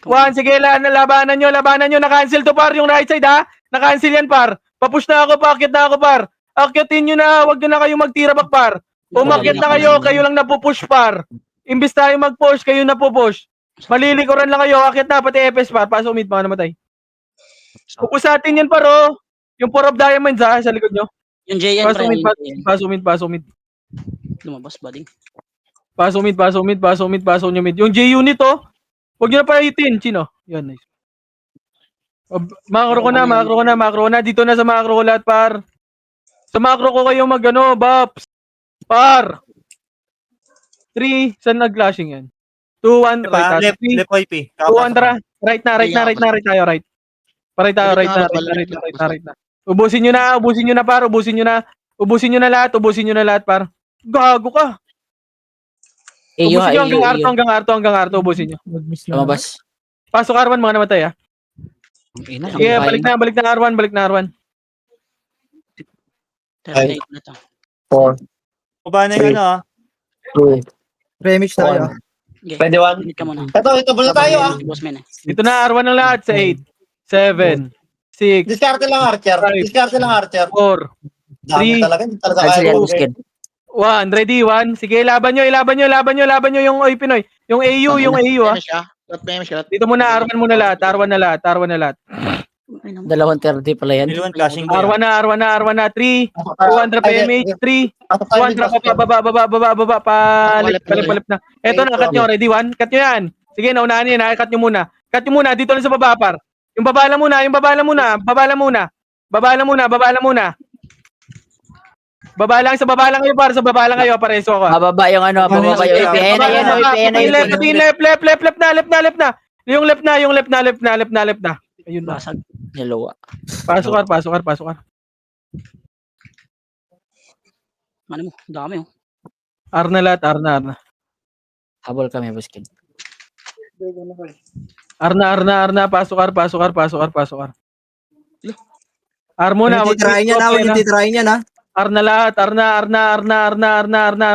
1, sige, labanan nyo. Na-cancel to, par. Yung right side, ha? Na-cancel yan, par. Papush na ako, paakit na ako, par. Akyatin nyo na, wag nyo na kayo magtira back, par. Umakyat na kayo lang napupush, par. Imbis tayo mag-push, kayo napupush. Malilikuran lang kayo, akit na, pati FS, par. Paso mid, mga namatay. Pupusatin yan, par, oh. Yung 4 of diamonds, ha, sa likod nyo. Yung JN, pre. Paso mid. Lumabas, bading. Paso nyo mid. Yung J-unit, oh. Huwag nyo na pahitin, Chino. Yan, nice. Macro ko na. Dito na sa macro ko lahat, par. Sa macro ko kayo Baps. Par. 3, saan nag-clashing yan? 2, 1, right. Left, 3, left OP. 2, 1, tara. Right tayo, right. Right na. Ubusin nyo na, par. Ubusin nyo na lahat, par. Gago ka. Ubusin nyo hanggang arto, ubusin nyo. Mag-miss na. Lumabas. Pasok R1, mga namatay, ha. Sige, balik na R1. Terminate na to. Baba na yung ano, ha? Remix tayo. Pwede one. Ka muna. Ito muna tayo, Boss man, Dito na R1 ng lahat sa 8, 7, 6, Discarte lang, Archer. 4, Dami talaga, hindi talaga Cancel kaya. yan, boss kid. 1. Ready, 1. Sige, laban nyo yung Oy Pinoy. Yung AU, ha. Dito muna, R1 muna lahat. Dalawang 30 pala yan. Nilwan clashing ko R1 na. 3, 2, drop image. 3, 1, drop baba. Palip na. Eto na, cut nyo. Ready, 1. Cut nyo yan. Sige, naunahan nyo yan. Cut nyo muna. Dito lang sa baba, par. Yung babala muna. Baba lang kayo, par. Sa baba lang kayo, pareso ako. Bababa yung ano, bababa yung IP. Ayan na. Left na. Yung left na. Ayun na. Basag. Dalawa. Pasok ka. Ano mo? Dami, oh. R na lahat. Habol kami, boss kid. R na. Pasok ka. R muna. Huwag yung titry niya na. R na lahat. R na.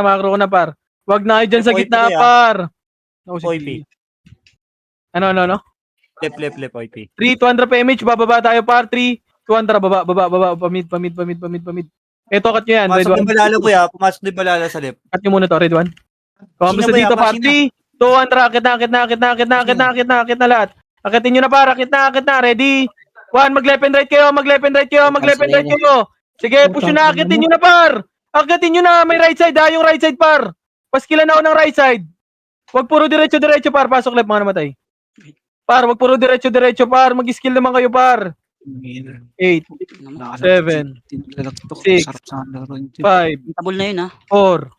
Macro ko na, par. Wag na kayo dyan sa gitna, par. OP. Ano? Left OP. 3, 200 PMH. Bababa tayo, par. 3, 200. Baba. Pamid. Eto, cut nyo yan. Red Pumasok 1. din balalo, kuya. Pumasok din balalo sa left. Cut nyo muna to, Red 1. Kumakas na dito, par. 3, 200. Akit na lahat. Akitin nyo na, par. Akit na. Ready? 1, mag-left and right kayo, mag-left and right kayo, mag-left and right kayo. Sige, push nyo na, akitin nyo na, par. Akitin nyo na, may right side, yung right side, par. Paskilan ako ng right side. Wag puro diretso, par. Pasok left, mga namatay. Par, wag puro diretso, par. Mag-skill naman kayo, par. 8, 7, 6, 5, Tabol na yun, ha? 4,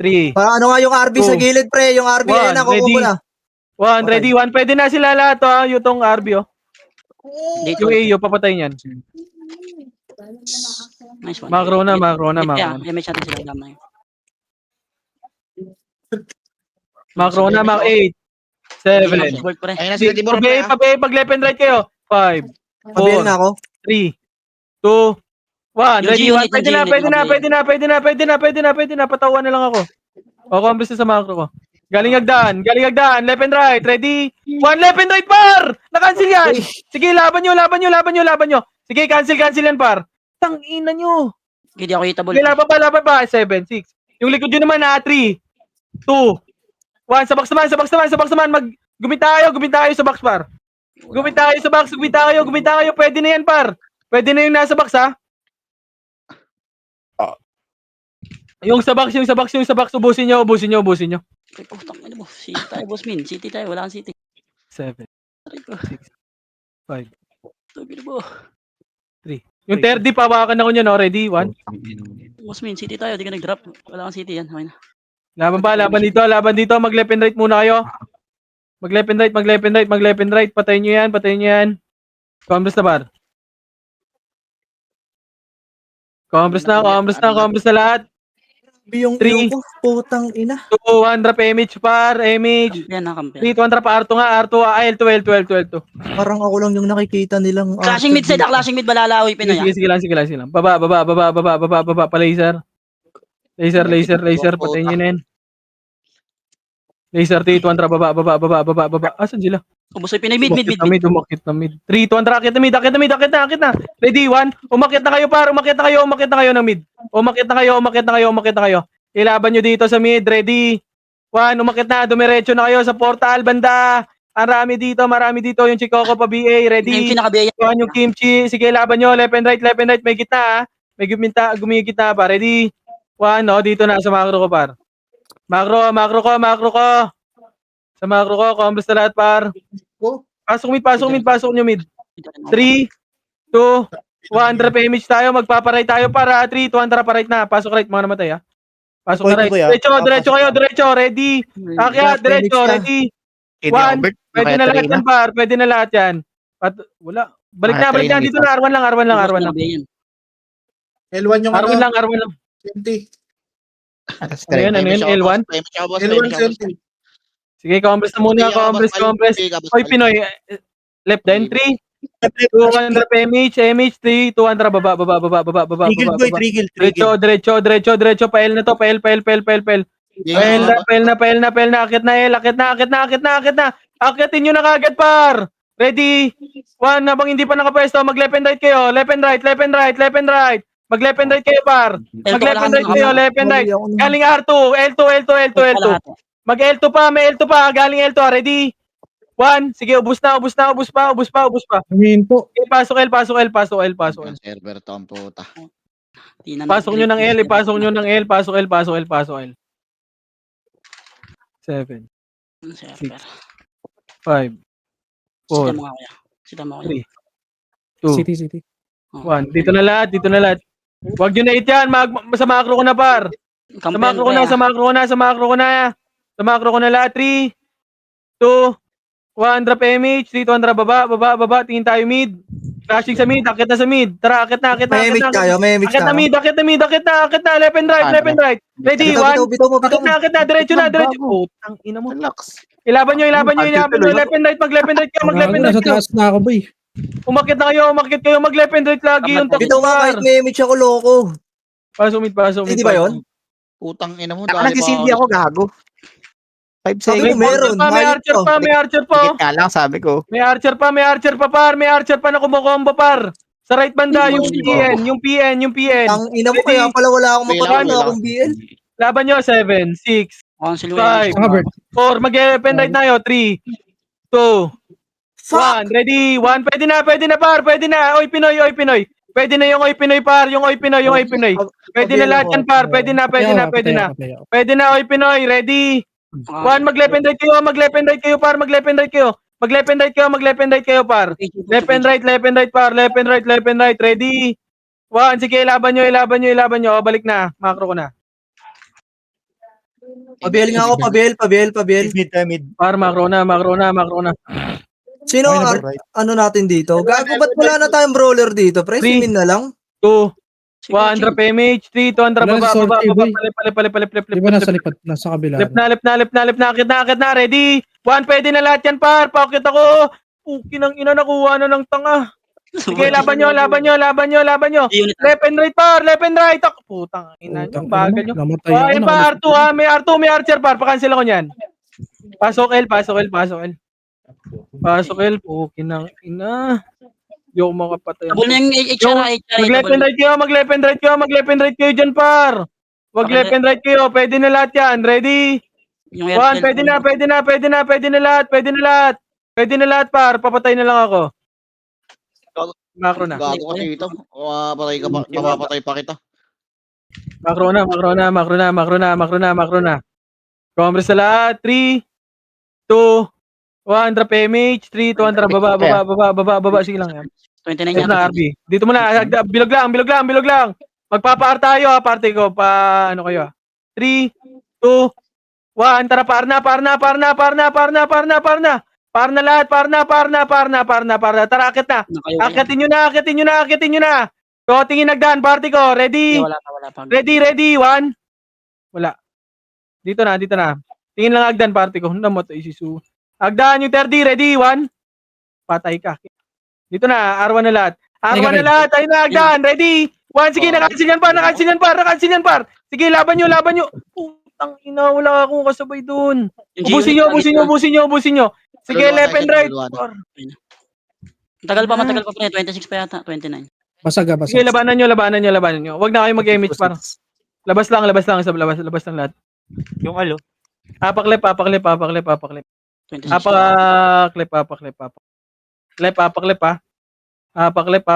3, Para ano nga yung RB sa Two. gilid, pre. Yung RB One, na kukuha ready. mo na. 1, ready, 1. Pwede na sila lahat, yung tong RB, Dito. Yung AO, papatay niyan. Nice one. Macro na. Damage natin sila. Dam na yun. Macro na, 8, 7. Work, pre. Ayun na sila, Tibor. Pabay, pag left and right kayo. 5, Pabihin na ako. 3, 2, 1. Yung Ready, G-Unit, 1. Pwede na. Patawan na lang ako. O, kumbres na sa macro ko. Galing agdaan. Left and right. Ready? 1, left and right, par! Na-cancel yan. Sige, laban nyo. Sige, cancel yan, par. Tangina nyo. Hindi ako itabol. Sige, laban pa. 7, 6. Yung likod nyo naman, 3, 2, 1. Sa box naman. Gumit tayo sa box, par. Gumit tayo. Pwede na yan, par. Pwede na yung nasa box, ha? Yung sa box. Ubusin nyo. Ay, putang ina mo. City tayo, boss min. City tayo. Wala kang city. 7, Aray ko. 5. Tugin mo. Yung 30, pawakan ako nyo, no? Ready? 1. Boss min, city tayo. Di ka nag-drop. Wala kang city yan. Okay na. Laban dito. Mag-left and right muna kayo. Mag-left and right. Patayin nyo yan. Compres na, par. Compres na lahat. Yung Three. ko, putang ina. 2, 1, drop image, par. Image. Yan, nakampi. 3, 2, 1, drop R2 nga. R2, L2. Parang ako lang yung nakikita nilang Clashing mid side, clashing mid balalawi Pinoy. Sige lang. Baba. Pa-laser. Laser. Patayin nyo na yan. Laser, 3, 2, 1, drop. Baba. Asan sila? Umusoy Pinoy mid. Umakit na mid. 3, 2, 1, drop. Akit na. Ready, 1. Umakit na kayo, par. Umakit na kayo ng mid. Umakit na kayo. Ilaban nyo dito sa mid. Ready. 1. Umakit na. Dumiretso na kayo sa portal. Banda. Marami dito. Yung Chikoko pa BA. Ready. Kimchi nakabiyaya. 1. Yung Kimchi. Sige, laban nyo. Left and right. May gitna, ha. May gumigitna pa. Ready. 1. Dito na sa macro ko, par. Macro ko. Sa macro ko. Combos na lahat, par. Pasok nyo mid. 3, 2, 1. Drop image tayo. Magpaparay tayo para 3, 2, 1. Drop right na. Pasok right, mga namatay, ha. Pasok na right. Diretso kayo. Ready. Akyat, diretso. Ready. 1. Pwede na lahat yan, par. Pwede na lahat yan. Wala. Balik na. Dito na. R1 lang. L1 yung R1 lang. 20. Ano yun? L1? L1 20. Sige, compres na muna. Compres. Hoy, Pinoy. Left then. 3, 2, 1. Drop image. 3, 2, 1. Drop. Baba. Diretso. Pael na to. Pael. Pael na. Akit na. Akitin nyo na kagad, par. Ready. 1. Habang hindi pa nakapwesto, mag-left and right kayo. Left and right. Mag-left and right kayo, par. Left and right. Galing R2. L2. Mag-L2 pa. May L2 pa. Galing L2. Ready. 1. Sige, ubus pa. Huminto. Okay, pasok L. Server to ang puta. Pasok nyo ng L. Pasok L. 7, 5, 4, Sita mo 3, 2, City. 1. Dito na lahat. Huwag nyo na hit yan. Sa macro ko na, par. Sa macro ko na lahat. 3, 2, 1. Drop image. 3, 2, 1. Drop. Baba. Tingin tayo mid. Crashing sa mid. Akit na sa mid. Tara, akit na. May image tayo. Akit na mid. Left and right. Ready, 1. Bitaw mo. Akit na. Diretso na. Putang ina mo. Ilaban nyo. Left and right. Mag-left and right kayo. Nasa taas na ako, boy. Umakit kayo. Mag-left and right lagi yung Bitaw ka kahit may image ako, loko. Pasok mid. Hindi ba yun? Putang ina mo. Nagsisindi ako, gago. 5 Sabi seconds. mo meron. May archer pa. Dikit nga lang, sabi ko. May archer pa, par. May archer pa na kumukombo, par. Sa right banda, yung PN. Ang ina mo, kaya pala wala akong mapatalo Wala. akong BL. Laban nyo, 7, 6, Cancel 5, 4. Mag-left and right tayo. 3, 2, One, ready, one, pwede na par, pwede na, oy Pinoy, pwede na yung oy Pinoy par, yung oy Pinoy, pwede na lahat yan par, pwede na, Patay ako. pwede na oy Pinoy, ready, one, mag-left and right kayo par, mag-left and right kayo par, left and right par, left and right, ready, one, sige, ilaban nyo, o, balik na, macro ko na, Pabiel nga ako, pabiel. Mid. par, macro na, Sino ang ano natin dito? Gago, ba't wala na tayong brawler dito? Pre, Three. simin na lang. 2, 1 drop MH, 3, 2 drop Wala na baba, sortie, boy. pali. Di ba nasa likod? Nasa kabila. Left na, akit na, ready? One, pwede na lahat yan, par. Pakit ako. Ukin ang ina, nakuha na ng tanga. Sige, laban nyo. Left and right, par. Ako, putang ina nyo, bagal nyo. Namatay Oh, ako. ayun pa, R2 ha. May R2, may Archer, par. Pakancel ako nyan. Pasok L. Ukin ang ina. Yung mga patay. Double na yung HRA. Mag-left and right kayo dyan, par. Wag left and right kayo. Pwede na lahat yan. Ready? One, pwede na lahat, par. Papatay na lang ako. Macro na. Gago ka dito. Mapapatay pa kita. Macro na. Compress na lahat. 3, 2, 1, drop MH. 3, 2, drop baba. Sige lang yan. 29 Ito na, RB. Dito muna. Bilog lang. Magpapa-R tayo ha, party ko. Ano kayo ha? 3, 2, 1. Tara, par na. Par na lahat. Tara, akit na. Akitin nyo na. So, tingin nagdaan, party ko. Ready? Wala pa. Ready? 1. Wala. Dito na. Tingin lang agdan, party ko. Namatay si Su. Agdan yung 30. Ready? 1. Patay ka. Dito na, R1 na lahat. Ayun na, agdan. Ready? 1. Sige, nakancel yan, par. Sige, laban nyo. Putang ina, wala akong kasabay dun. Ubusin nyo. Sige, left and right. Par. Matagal pa pre. 26 pa yata. 29. Basag. Sige, labanan nyo. Huwag na kayo mag-image, par. Labas lang lahat. Yung alo. Papaklip. 26 Papaklip ha. Papaklip.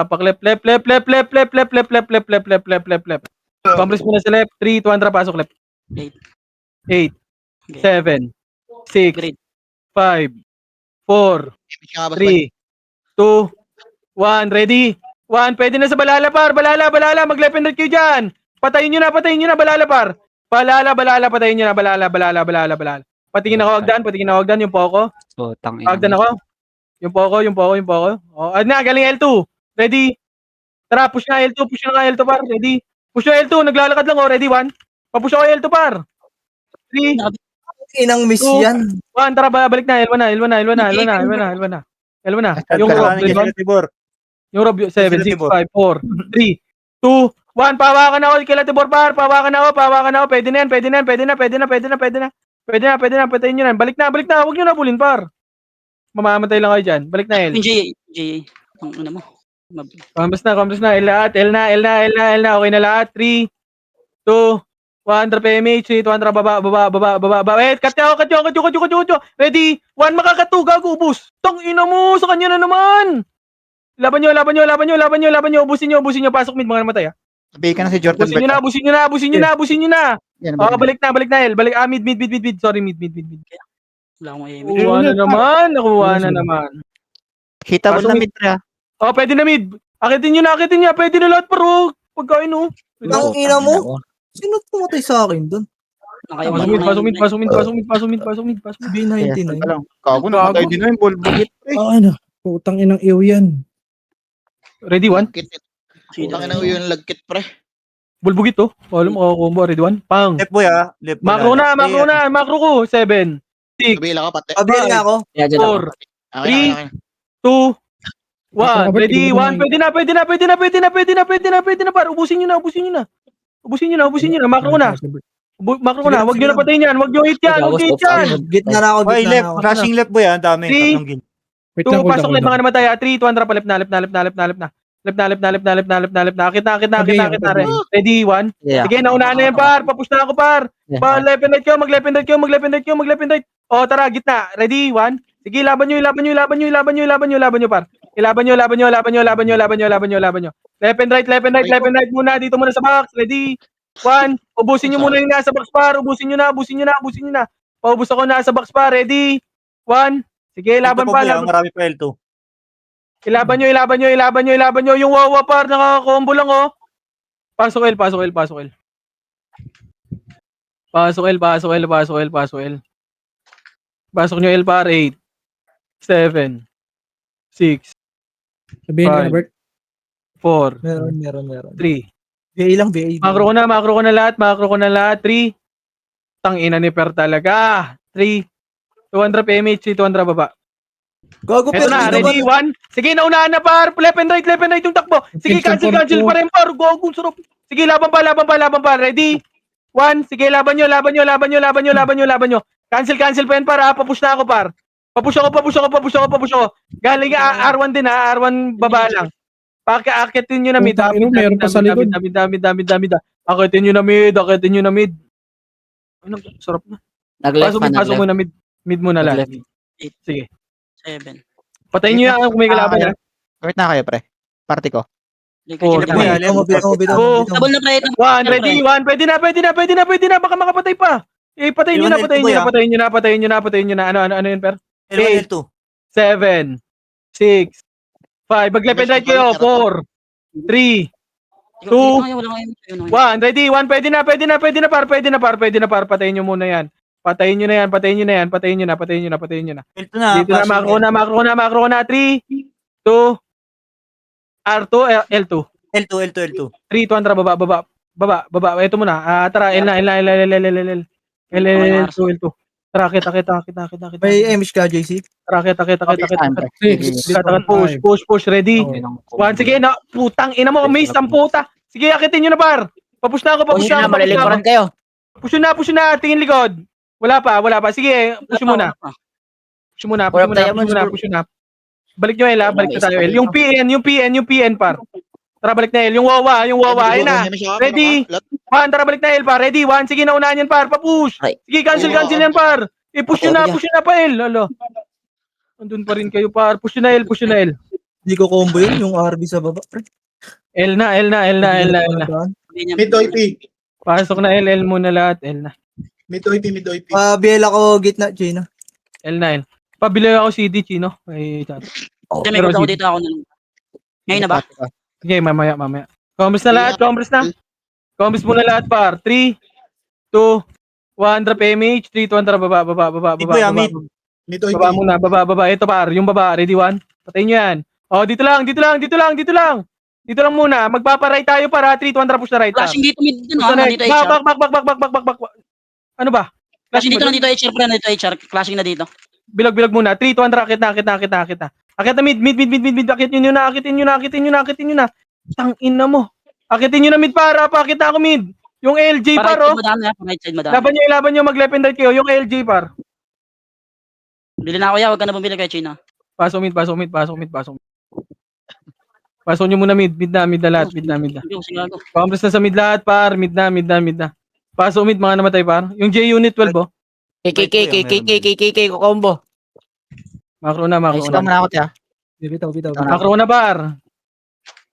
Left. Compress muna sa left. 3, 200 pasok left. 8, 7, 6, Great. 5, 4, 3, 2, 1. Ready? 1. Pwede na sa balala, par. Balala. Mag-left and right kayo dyan. Patayin nyo na. Balala, par. Balala. Patayin nyo na. Balala. Patingin ako, Agdan. Yung poko. Agdan ako. Yung poko. Oh, galing L2. Ready? Tara, push na L2, par. Ready? Push na L2, naglalakad lang. Ready? 1. Papush ako L2, par. 3, Inang miss Two. yan. 1. Tara, balik na. L1 na. Yung Rob, 7, 6, 5, 4, 3, 2, 1. Pawakan ako kay Latibor, par. Pawakan ako. Pwede na. Patayin nyo na. Balik na. Huwag nyo na pulin, par. Mamamatay lang kayo dyan. Balik na L. J. Ang ano mo. Compress na. L na. Okay na lahat. 3, 2, 1. Drop MH. 3, 200. Baba. Wait, cut nyo. Ready? 1. Makakatu. Gago. Ubus. Tang ina mo. Sa kanya na naman. Laban nyo. Ubusin nyo. Pasok mid. Mga namatay ha. Sabihin ka na si Jordan Ubusin nyo na. Yan, Oh, balik na L. Mid. Sorry, mid. Wala akong aim. Nakuha na naman. Hitable na mid pre. Oh, pwede na mid. Akitin nyo. Pwede na lahat, pero pagkain oh. Ang ina mo? Sino pumatay sa akin doon? Pasok mid. B99. Kago na tayo din yung ball bugit pre. Ano? Putang inang iyo yan. Ready, 1. Utang na yung lagkit pre. Bulbugit to. Alam mo, combo. Ready, 1. Pang. Left boy ha. Left Macro na. Macro ko. 7, 6, Kabila ka pati. Pabiel nga ako. 4, 2, 1. Ready, 1. Pwede na. Par. Ubusin nyo na. Macro ko na. Huwag nyo na patayin yan. Huwag nyo hit yan. Gitna na ako. Boy, left. Rushing left boy ha. Ang dami. Three. Tatlong gin. Wait 2, lang, pasok left mga namatay. 3, 200 pa left na. Akit na. Ready, 1. Sige, naunahan na yan, par. Papush na ako, par. Left and right kayo. Mag-left and right. Oh, tara, gitna. Ready, 1. Sige, laban nyo, par. Ilaban nyo. Left and right muna. Dito muna sa box. Ready? 1. Ubusin nyo muna yung nasa box, par. Ubusin nyo na. Paubos ako nasa box, par. Ready? 1. Sige, laban pa. Marami pa L2. Ilaban nyo. Yung wawa, par. Nakaka-combo lang, oh. Pasok L. Pasok nyo L, par. 8, 7, 6, Sabihin Five. na, Bert. 4, Meron. 3. VA lang, VA. Makro ko na lahat. 3. Tangina ni Per talaga. 3. 200 PMH, 200 baba. Gago, Ito pero na, di naman- ready? 1. Sige, naunahan na, par. Left and right yung takbo. Sige, cancel pa rin, par. Gogo, sarap. Sige, laban pa. Ready? 1. Sige, laban nyo. Cancel pa yan, par. Papush na ako, par. Papush ako. Galing R1 din, ha. R1 baba lang. Akitin nyo na mid. Putang ina, meron pa sa likod. Dami. Akitin nyo na mid. Ano, sarap na. Nag-left pa, Pasok nag-left. muna mid. Mid muna lang. Nag-left. Sige. 7. Patayin nyo yan kung may kalaban yan. Wait na kayo, pre. Party ko. Four, Left mo yan, left. Two, Double na play. 1, ready? 1. Pwede na. Baka makapatay pa. Patayin nyo na. Ano yun, Per? L1, L2. 7, 6, 5. Mag-left and right kayo. 4, 3, 2, 1. Ready? 1. Pwede na, par. Patayin nyo muna yan. Patayin nyo na. L2 na. Dito na, makro ko na. 3, 2, R2, L2. L2. 3, 200, baba. Ito muna. Tara, L. L2. Tara, kita. May MH ka, JC? Tara, kita. Six. Push. Ready? 1, sige, na. Putang ina mo, miss, ang puta. Sige, akitin nyo na, par. Papush na ako. Push na, malilikuran kayo. Push na. Tingin likod. Wala pa. Sige, push muna. Push na. Balik nyo, L, ha? Balik na tayo, L. Yung PN, par. Tara, balik na, L. Yung wawa, ayun na. Ready? 1, tara, balik na, L, par. Ready? 1, sige, naunahan yan, par. Papush. Ay. Sige, cancel yan, par. Push nyo na pa, L. Lalo. Andun pa rin kayo, par. Push nyo na, L. Hindi ko combo yun, yung RB sa baba. L na. Mid OP. Pasok na, L muna lahat. L na. Mid OP. Biel ako, gitna, Gina. L. Pabili ako CD, Chino. Ay, chat. May gusto ko dito ako. Ngayon na ba? Sige, mamaya. Combis na lahat, Combis muna lahat, par. 3, 2, 1, drop MH, 3, 200, baba. Mid OP. Baba muna, baba. Ito, par, yung baba. Ready, 1? Patayin nyo yan. Oh, dito lang. Dito lang muna. Magpaparay tayo, para 3, 200, push na right, par. Flashing dito mid dun, Push na nandito right. HR. Back. Ano ba? Flashing dito, nandito HR, pre, nandito HR. Flashing na dito. Bilog muna. 3, 200, akit na. Akit na mid. Akitin nyo na. Tangin na mo. Akitin nyo na mid, para. Pakit na ako mid. Yung LJ, par, oh. Right side madami. Laban nyo, mag-left and right kayo. Yung LJ, par. Bili na ako ya, wag ka na bumili kay Chino. Pasok mid. Pasok nyo muna mid. Mid na lahat. Compress na sa mid lahat, par. Mid na. Pasok mid, mga namatay, par. Yung J-Unit 12, oh. KK ko combo. Makro na. Stop na ako, tiya. Bitaw. Makro na, par.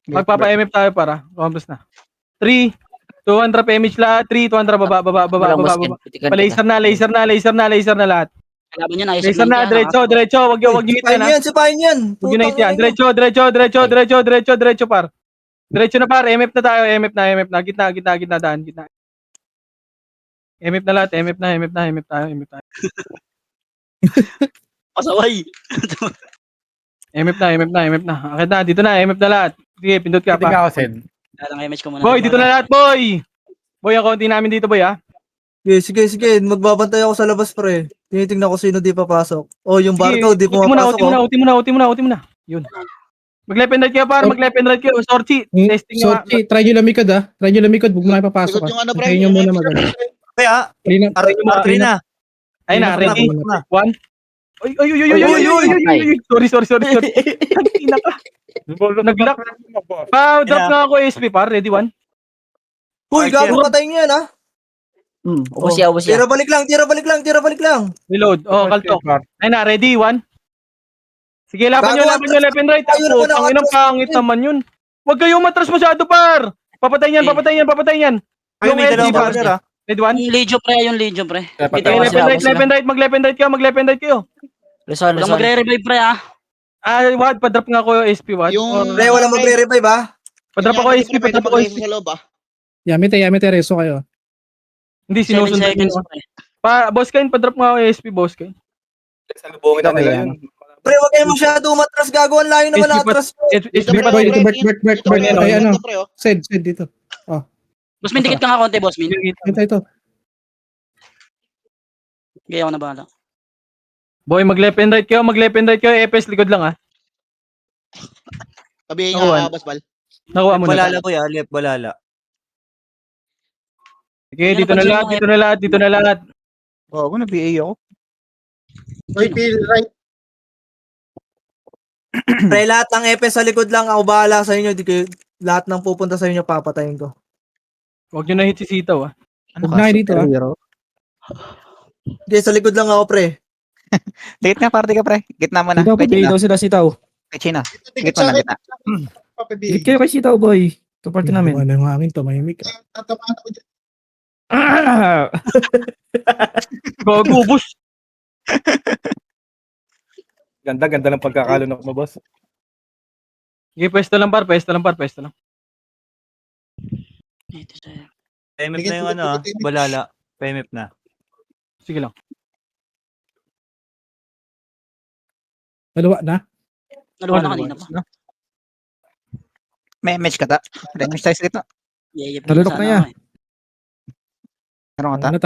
Magpapa-MF tayo, para. Compress na. 3, 200 PMH lahat. 3, 200 baba. Laser na lahat. Laban niya na. Laser na, diretso. Wag nyo hit yan, ha. Sipahin yan. Huwag nyo na hit yan. Diretso, par. Diretso na, par. MF na tayo. MF na. Gitna, daan. MF na lahat. MF tayo. Pasaway. MF na. Akit na, dito na. MF na lahat. Sige, pindot ka pa. Ako, Sed. Lalang image ko muna. Boy, dito na lahat, boy! Boy, ang konti namin dito, boy, ha? Sige. Magbabantay ako sa labas, pre. Tinitingnan ko sino di papasok. Oh, yung barko, di pumapasok. Uti mo na. Yun. Mag-left and right kayo, par. Sorchi. Testing nyo. Sorry, try nyo lamikod, ha. Try nyo lamikod, huwag mo kayo papasok, Likod yung ano, ha. pre, Try nyo yung muna MX. mag-ano. Kaya, Try na. R3 na. Ayun na, ready? Na. 1. Ay. Sorry. Ina ka. Nag-lock. Drop nga ako SP, par. Ready, 1. Uy, gago, patayin yan, ha. Ubus yan. Tira balik lang. Reload. Oh, kaltok. Ayun na, ready, 1. Sige, laban nyo, left and right. Tayo naman Putang inang atras. pangit naman yun. Huwag kayong matras masyado, par. Papatayin yan, papatayin yan, papatayin yan. Ay, may SD, dalawang par. corner ah. Red one. Yung Legion pre. Dapat Okay, ako. left and right, left and right. Mag-left and right kayo, mag-left and right kayo. Luzon, Huwag Luzon. magre-revive pre ah. Wad, pa-drop nga ako yung SP, Wad. Yung- Pre, wala magre-revive ba? Pa-drop ako Yung SP, pa-drop ako mag-raise SP. sa loob, ah. Yamete, reso kayo. Hindi, 7 sinusundan seconds nyo. pre. Boss Kain, pa-drop nga ako yung SP, Boss Kain. Salubungin na nila yun. Pre, wag kayo masyado umatras. Gago, ang layo naman SP, atras. SP, Dito, pre, Boy, dito, pre, Bert, dito, pre, ay, ano, dito, pre, oh. Sed dito. Boss Min, dikit ka nga konti, Boss Min. Ito. Gaya ako na bahala. Boy, mag-left and right kayo, EPS, likod lang ah. Sabihin Ako, nga, Boss Bal. Nakuha mo na. Balala boy ah, left balala. Sige, dito na lahat. Oo, na BA ako. OP right. Pre, lahat ng EPS sa likod lang. Ako bahala sa inyo. Di kayo, lahat ng pupunta sa inyo, papatayin ko. Huwag nyo na hit si Sitaw ah. Huwag na kayo dito, ah. Hindi, sa likod lang ako, pre. Dikit nga party ka pre. Gitna mo na. Sitaw, pati daw sila sitaw. Kay China. Dikit sa akin. Dikit kayo kay sitaw, boy. Kaparti namin. Ano yung hangin, tumahimik. Tatamaan ako dyan. Ah! Gagubos. Ganda ng pagkakalunok mo, boss. Sige, pwesto lang. PMF na yung ano ah, balala. PMF na. Sige lang. Dalawa na. Naluwa na kanina pa. May match ka ta. Match tayo sa gitna. Nalunok na yan. Meron ka ta. Ano,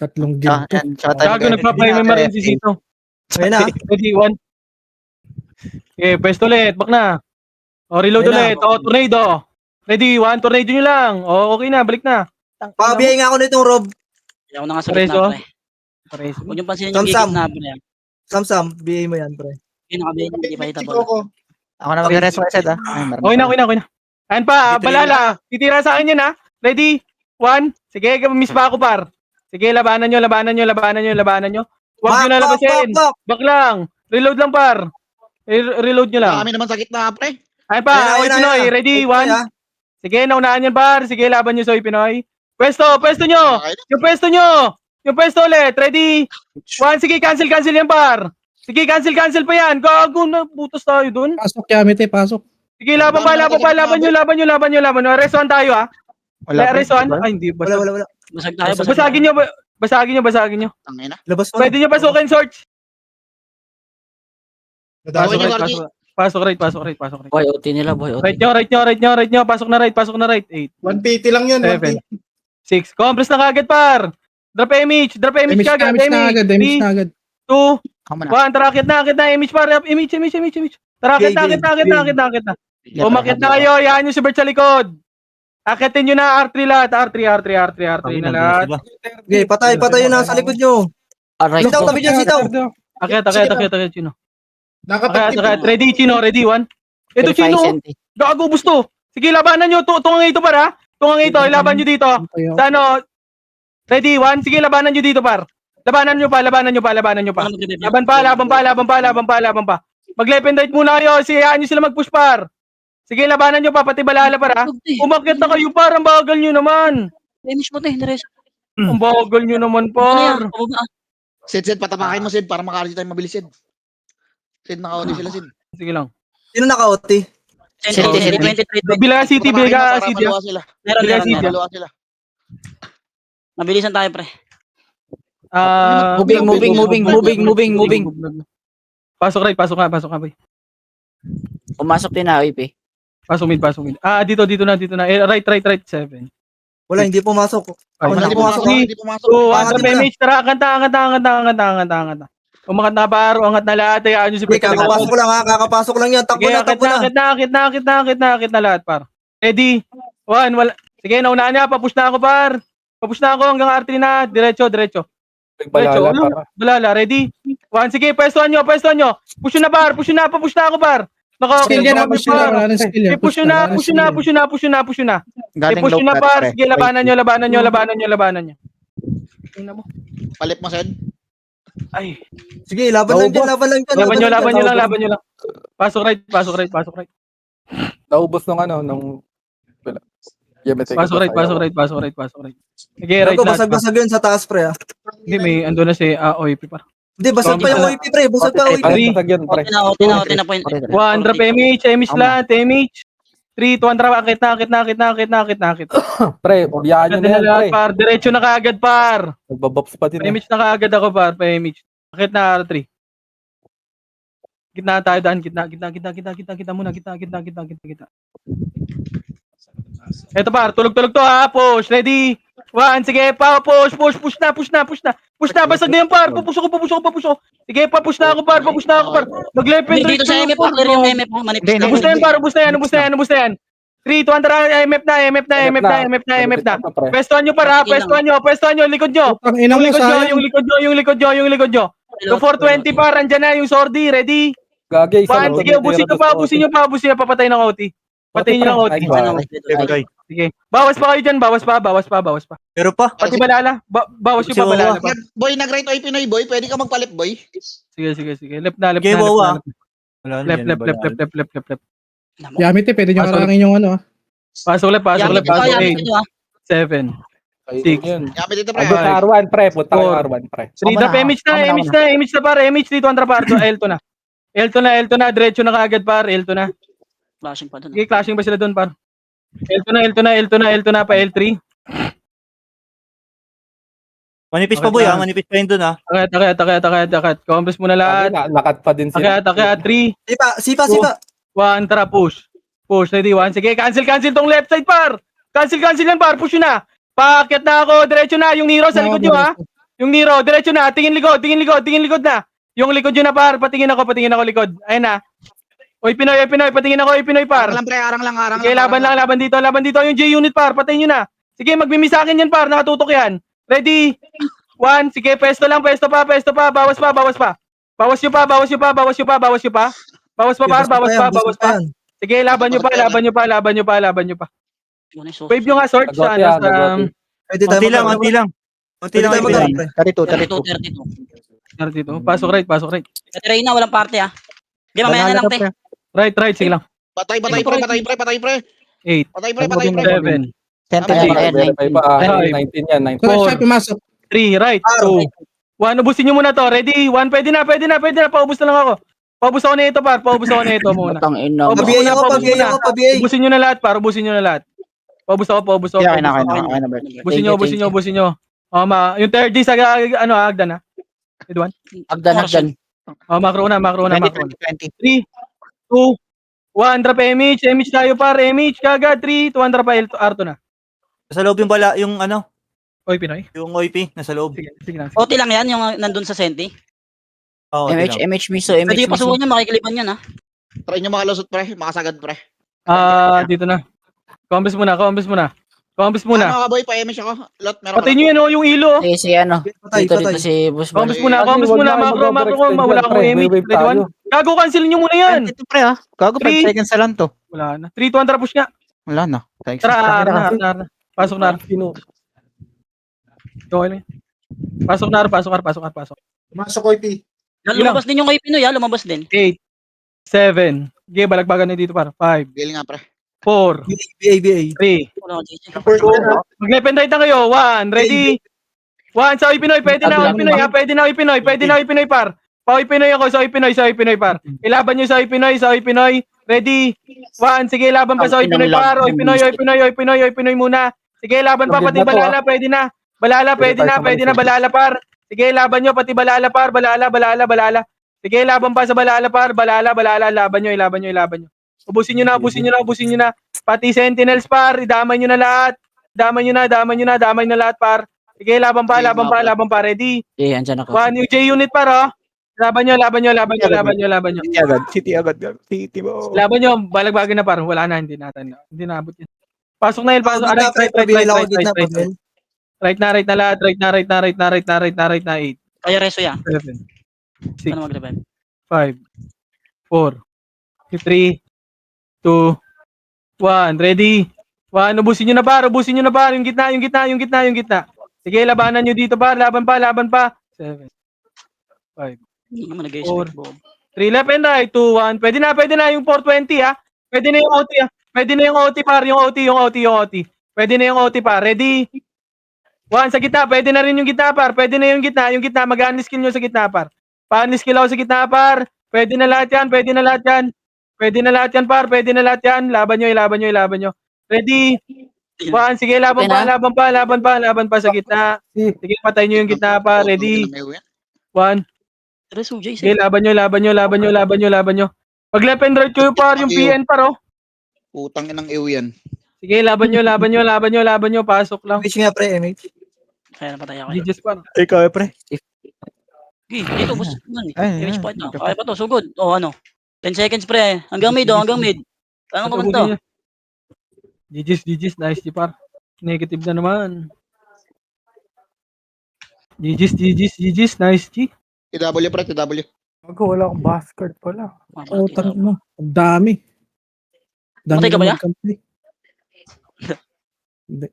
tatlong game to. Gago, nagpapay-memory si Sitaw. Ayun na. Ready, one. Okay, pwesto ulit. Back na. Reload Ayun na. ulit. Tornado. Ready, one. Tornado nyo lang. Okay na, balik na. Pabiyay nga ako nitong Rob. Ako na nga sa Preso? gitna pre. Pares. Huwag niyong pansinin yung Sam-sam. gigit na pre. Sam, BA mo yan, pre. Yung nakabihin hindi pa Si hitable. Coco. Ako na mag-rest ko set ah. Okay na. Ayan pa, balala. Titira sa akin yan ha. Ready? One. Sige, miss pa ako par. Sige, labanan nyo. Huwag nyo na labasin. Back lang. Reload lang par. Reload nyo lang. Kami naman sa gitna, pre. Ayan pa, Oy Pinoy. Ready? One. Sige, naunahan yan par. Sige, laban nyo sa Oy Pinoy. Pwesto nyo. Yung pwesto ulit. Ready? One. Sige, cancel yan par. Sige, cancel pa yan. Gago na, butas tayo dun. Pasok, Yamete, pasok. Sige, laban nyo. Reson tayo ha. Reson? Ay, hindi. Wala. Basag tayo. Basagin nyo. Tangina. Labas mo. Pwede nyo pasukin, search. Nadawin Gawin niyo. nyo, Pasok right. Boy, OT nila, boy, OT. Right nyo. Pasok na right. 8, 1PT lang yun. 7, 1PT. 6. Compress na kagad, par. Drop image kagad. Damage na agad. 2, Kama 1. Tara, akit na. Image, par. Image. Tara, akit na. Umakit na kayo. Yahan nyo si Bert sa likod. Akitin nyo na R3 lahat. R3 na lahat. Okay, patay yun na sa likod nyo. Aray Sitaw, ko. tabi dyan, sitaw. Akit, Chino. Nakapagtip. Ready, Chino. Ready, 1. Ito, Chino. Gago, gusto. Sige, labanan nyo. Tungang ito, par, ha? Ilaban nyo dito. Sa ano? Ready, 1. Sige, labanan nyo dito, par. Labanan nyo pa. Laban pa. Mag-left and right muna kayo. Siyaan nyo sila mag-push, par. Sige, labanan nyo pa. Pati balala, par, ha? Umakyat na kayo, par. Ang bagal nyo naman. Image mo te. Nares. Ang bagal nyo naman, Ano yan? par. Pababa. Sid, patamakin mo, Sid, para makarating tayo mabilis, Sid. Sid, naka-audio sila, Sid. Sige lang. Sino naka-OT? 23. Bila City, Patamakin mo Biga para City, ha? maluwa sila. Meron. Maluwa sila. Mabilisan tayo pre. Moving. Pasok ka, boy. Pumasok din na, OP. Pasok mid. Dito na. Right, 7. Wala, hindi pumasok. Ako Hindi na pumasok. pumasok. Hindi pumasok. Ang image, tara, kanta. Umakat na baro, angat na lahat, hayaan nyo si Hindi, Bert. kakapasok lang yan. Takbo Sige, na. akit na lahat, par. Ready? 1, wala. Sige, naunahan niya, papush na ako, par. Hanggang R3 na, diretso. Balala, para. Balala, ready? 1, sige, pwestuhan nyo. Push nyo na, par. Papush na ako, par. Skill yan, push na. Wala na skill yan. Push na. Push na, par. Sige, labanan nyo. Tingnan mo. Palit mo, Sid. Ay, Sige, laban lang dyan, laban lang dyan. laban nyo, laban nyo lang, dyan. laban nyo lang. Pasok right, pasok right, pasok right. Naubos nung ano, nung... Wala. Yamatay Pasok right, pasok right, pasok right, pasok right. Sige, right Gago, lahat. basag-basag yun sa taas, pre, ah. Hindi, may ando na si OIP pa. Hindi, basag pa yung OIP, pre. Basag pa yung OIP. Three. Basag yun, pre. OT na point. 1, drop MH, MH lahat, MH. 3, 2, drop, akit na. Pre, biyaan nyo Agad na na yan, lahat, pre. par. Diretso na kaagad, par. Nagbabops pa din. Pa-image na kaagad ako, par. Pa-image. Akit na, R3. Gitna tayo daan. Gitna muna. Gitna. Eto, par. Tulog to, ha. Push. Ready? 1. Sige, pa. Push na. Basag na yan, par. Papush ako. Sige, papush na ako, par. Mag-left and right. Dito sa MF, clear yung MF mo. Manipis na. Ubus na yan, par. Ubus na yan. 3, 2, MF na. Pwestuhan nyo, par, ha. Pwestuhan nyo. Likod nyo. Putang ina mo, sayang. Yung likod nyo. So 420 par, andyan na yung sordi, ready? Gagi, isa 1, sige, ubusin nyo pa, papatay ng OT. Patayin nyo ng OT. Sige. Bawas pa kayo dyan, bawas pa. Pero pa. Pati balala, bawas yung pa balala pa. Boy, nag-right OP Pinoy, boy. Pwede ka magpalit, boy. Sige. Left na. Game over. Wala na yan, Left. balala. Yamit pwede nyo karangin yung ano, ah. Pasok left. 8, 7, Six. Yun. Yamit dito, pre. Ando sa R1, pre. Punta kayo Four. R1, pre. 3, drop image na par, image dito, andra par, L2 na, diretso na kaagad par, L2 na. Flashing pa dun. Sige, clashing ba sila doon par? L2 na pa L3. Manipis pa boy ah, manipis pa yun dun ah. Akit. Compress muna lahat. Lakat pa din sila. Akit. 3, Sipa. 1, tara, push. Ready, 1. Sige, cancel tong left side, par. Cancel yan, par. Push yun na. Paakit na ako. Diretso na. Yung Nero sa likod nyo, ha. Yung Nero, diretso na. Tingin likod na. Yung likod nyo na, par. Patingin ako likod. Ayun na. Oy, Pinoy. Patingin ako, Pinoy, par. Arang lang. Sige, laban dito. Yung J-unit, par. Patayin nyo na. Sige, magbimi sa akin yan, par. Nakatutok yan. Ready? 1. Sige, pesto pa. Bawas pa. Bawas nyo pa, par. Sige, laban nyo pa. Wave yung asort sa ano sa Pwede tayo Konti lang. Pwede tayo mag-arap, pre. 32. Pasok right. Katiray na, walang parte ah. Di, mamaya na lang, te. Right, sige lang. Patay, pre. 8, Patay, pre. 7, Verify pa. 19 yan. 19. Kung siya pumasok. 3, right, 2, 1. Ubusin nyo muna to. Ready? 1, pwede na. Paubos na lang ako. Paubos ako na ito, par. Muna. Putang ina. Paubos Pabiyay ako, pabiyay. Ubusin nyo na lahat, par. Ubusin nyo na lahat. Paubos ako. Okay na, Bert. Ubusin nyo. Yung 30 sa Agdan, ha? Edwan? Agdan. Macro na. 20. 3, 2, 1. Drop MH tayo, par. MH kagad. 3, 2, drop R2 na. Nasa loob yung bala, yung ano, Oy, Pinoy. yung OIP, nasa loob. Sige lang. OT lang yan, yung nandun sa Senti. Oo, MH miso. Pwede yung pasukan niya, makikiliban yan ah. Try nyo makalusot, pre. Makasagad, pre. Dito na. Combis muna. Ano ka, boy? Pa-MS ako. Lot, meron Patay nyo yan, yung ilo. Si ano. Patay. Dito si Boss Bert. Combis muna. Macro. Wala akong MH. Ready, 1. Gago, cancel nyo muna yan. Ito, pre, ha? Gago, 3 seconds na lang to. Wala na. 3, 2, push nga. Wala na. Tara, na. Pasok na. Okay lang. Pasok na. Masok ko IP. Lumabas din yung kay Pinoy ah, lumabas din. 8, 7. Sige, balagbagan na dito, par. 5, Gail nga, pre. 4, BA. 3, Wala ka, JJ. mag-left and right na kayo. 1, ready? 1, sa Pinoy. Pwede na Pinoy, par. Pa Pinoy ako, sa Pinoy, par. Ilaban nyo sa Pinoy. Ready? 1, sige, laban pa sa Pinoy, par. Pinoy muna. Sige, laban pa, pati balala, pwede na. Balala, par. Sige, laban nyo, pati balala, par. Balala. Sige, laban pa sa balala, par. Balala. Laban nyo. Ubusin nyo na. Pati sentinels, par. Idamay nyo na lahat. Damay nyo na lahat, par. Sige, laban pa. Ready? Andyan ako. 1, yung J-unit, par, oh. Laban nyo. City agad. City mo. Laban nyo, balagbagan na, par. Wala na, hindi naabot yan. Pasok na yun, pasok. Right na lahat. Right na 8, Kaya reso yan. 7, 6, Ano mag-revive? 5, 4, 3, 2, 1. Ready? 1, ubusin nyo na, par. Yung gitna. Sige, labanan nyo dito, par. Laban pa. 7, Hindi naman nag-expect ball. 3 left and right, 2, 1. Pwede na yung 420 ah. Pwede na yung OT ah. Pwede na yung OT par, yung OT. Pwede na yung OT par. Ready? 1 sa gitna, pwede na rin yung gitna par. Pwede na yung gitna, mag-unless skill nyo sa gitna par. Pa-unless skill ako sa gitna par. Pwede na lahat yan par. Laban nyo. Ready? 1, sige, laban pa sa gitna. Sige, patay nyo yung gitna par. Ready? 1. Pero Sujay, Sige, laban nyo. Pag left and right kayo par, yung PN par oh. Putang inang ew yan. Sige, laban nyo. Pasok lang. MH nga pre, MH. Kaya napatay ako. GG's par. Ikaw, pre. Okay, dito, boss. Man, Ay, image ay, point na. Kaya pa to, so good. Oh, ano. 10 seconds, pre. Hanggang mid. Ano pa man to? GG's, nice G par. Negative na naman. GG's, nice G. TW pre, TW. Wala akong basket pala. Oh, tangin mo. Ang dami. Matay ka ba niya? magkampi. Hindi.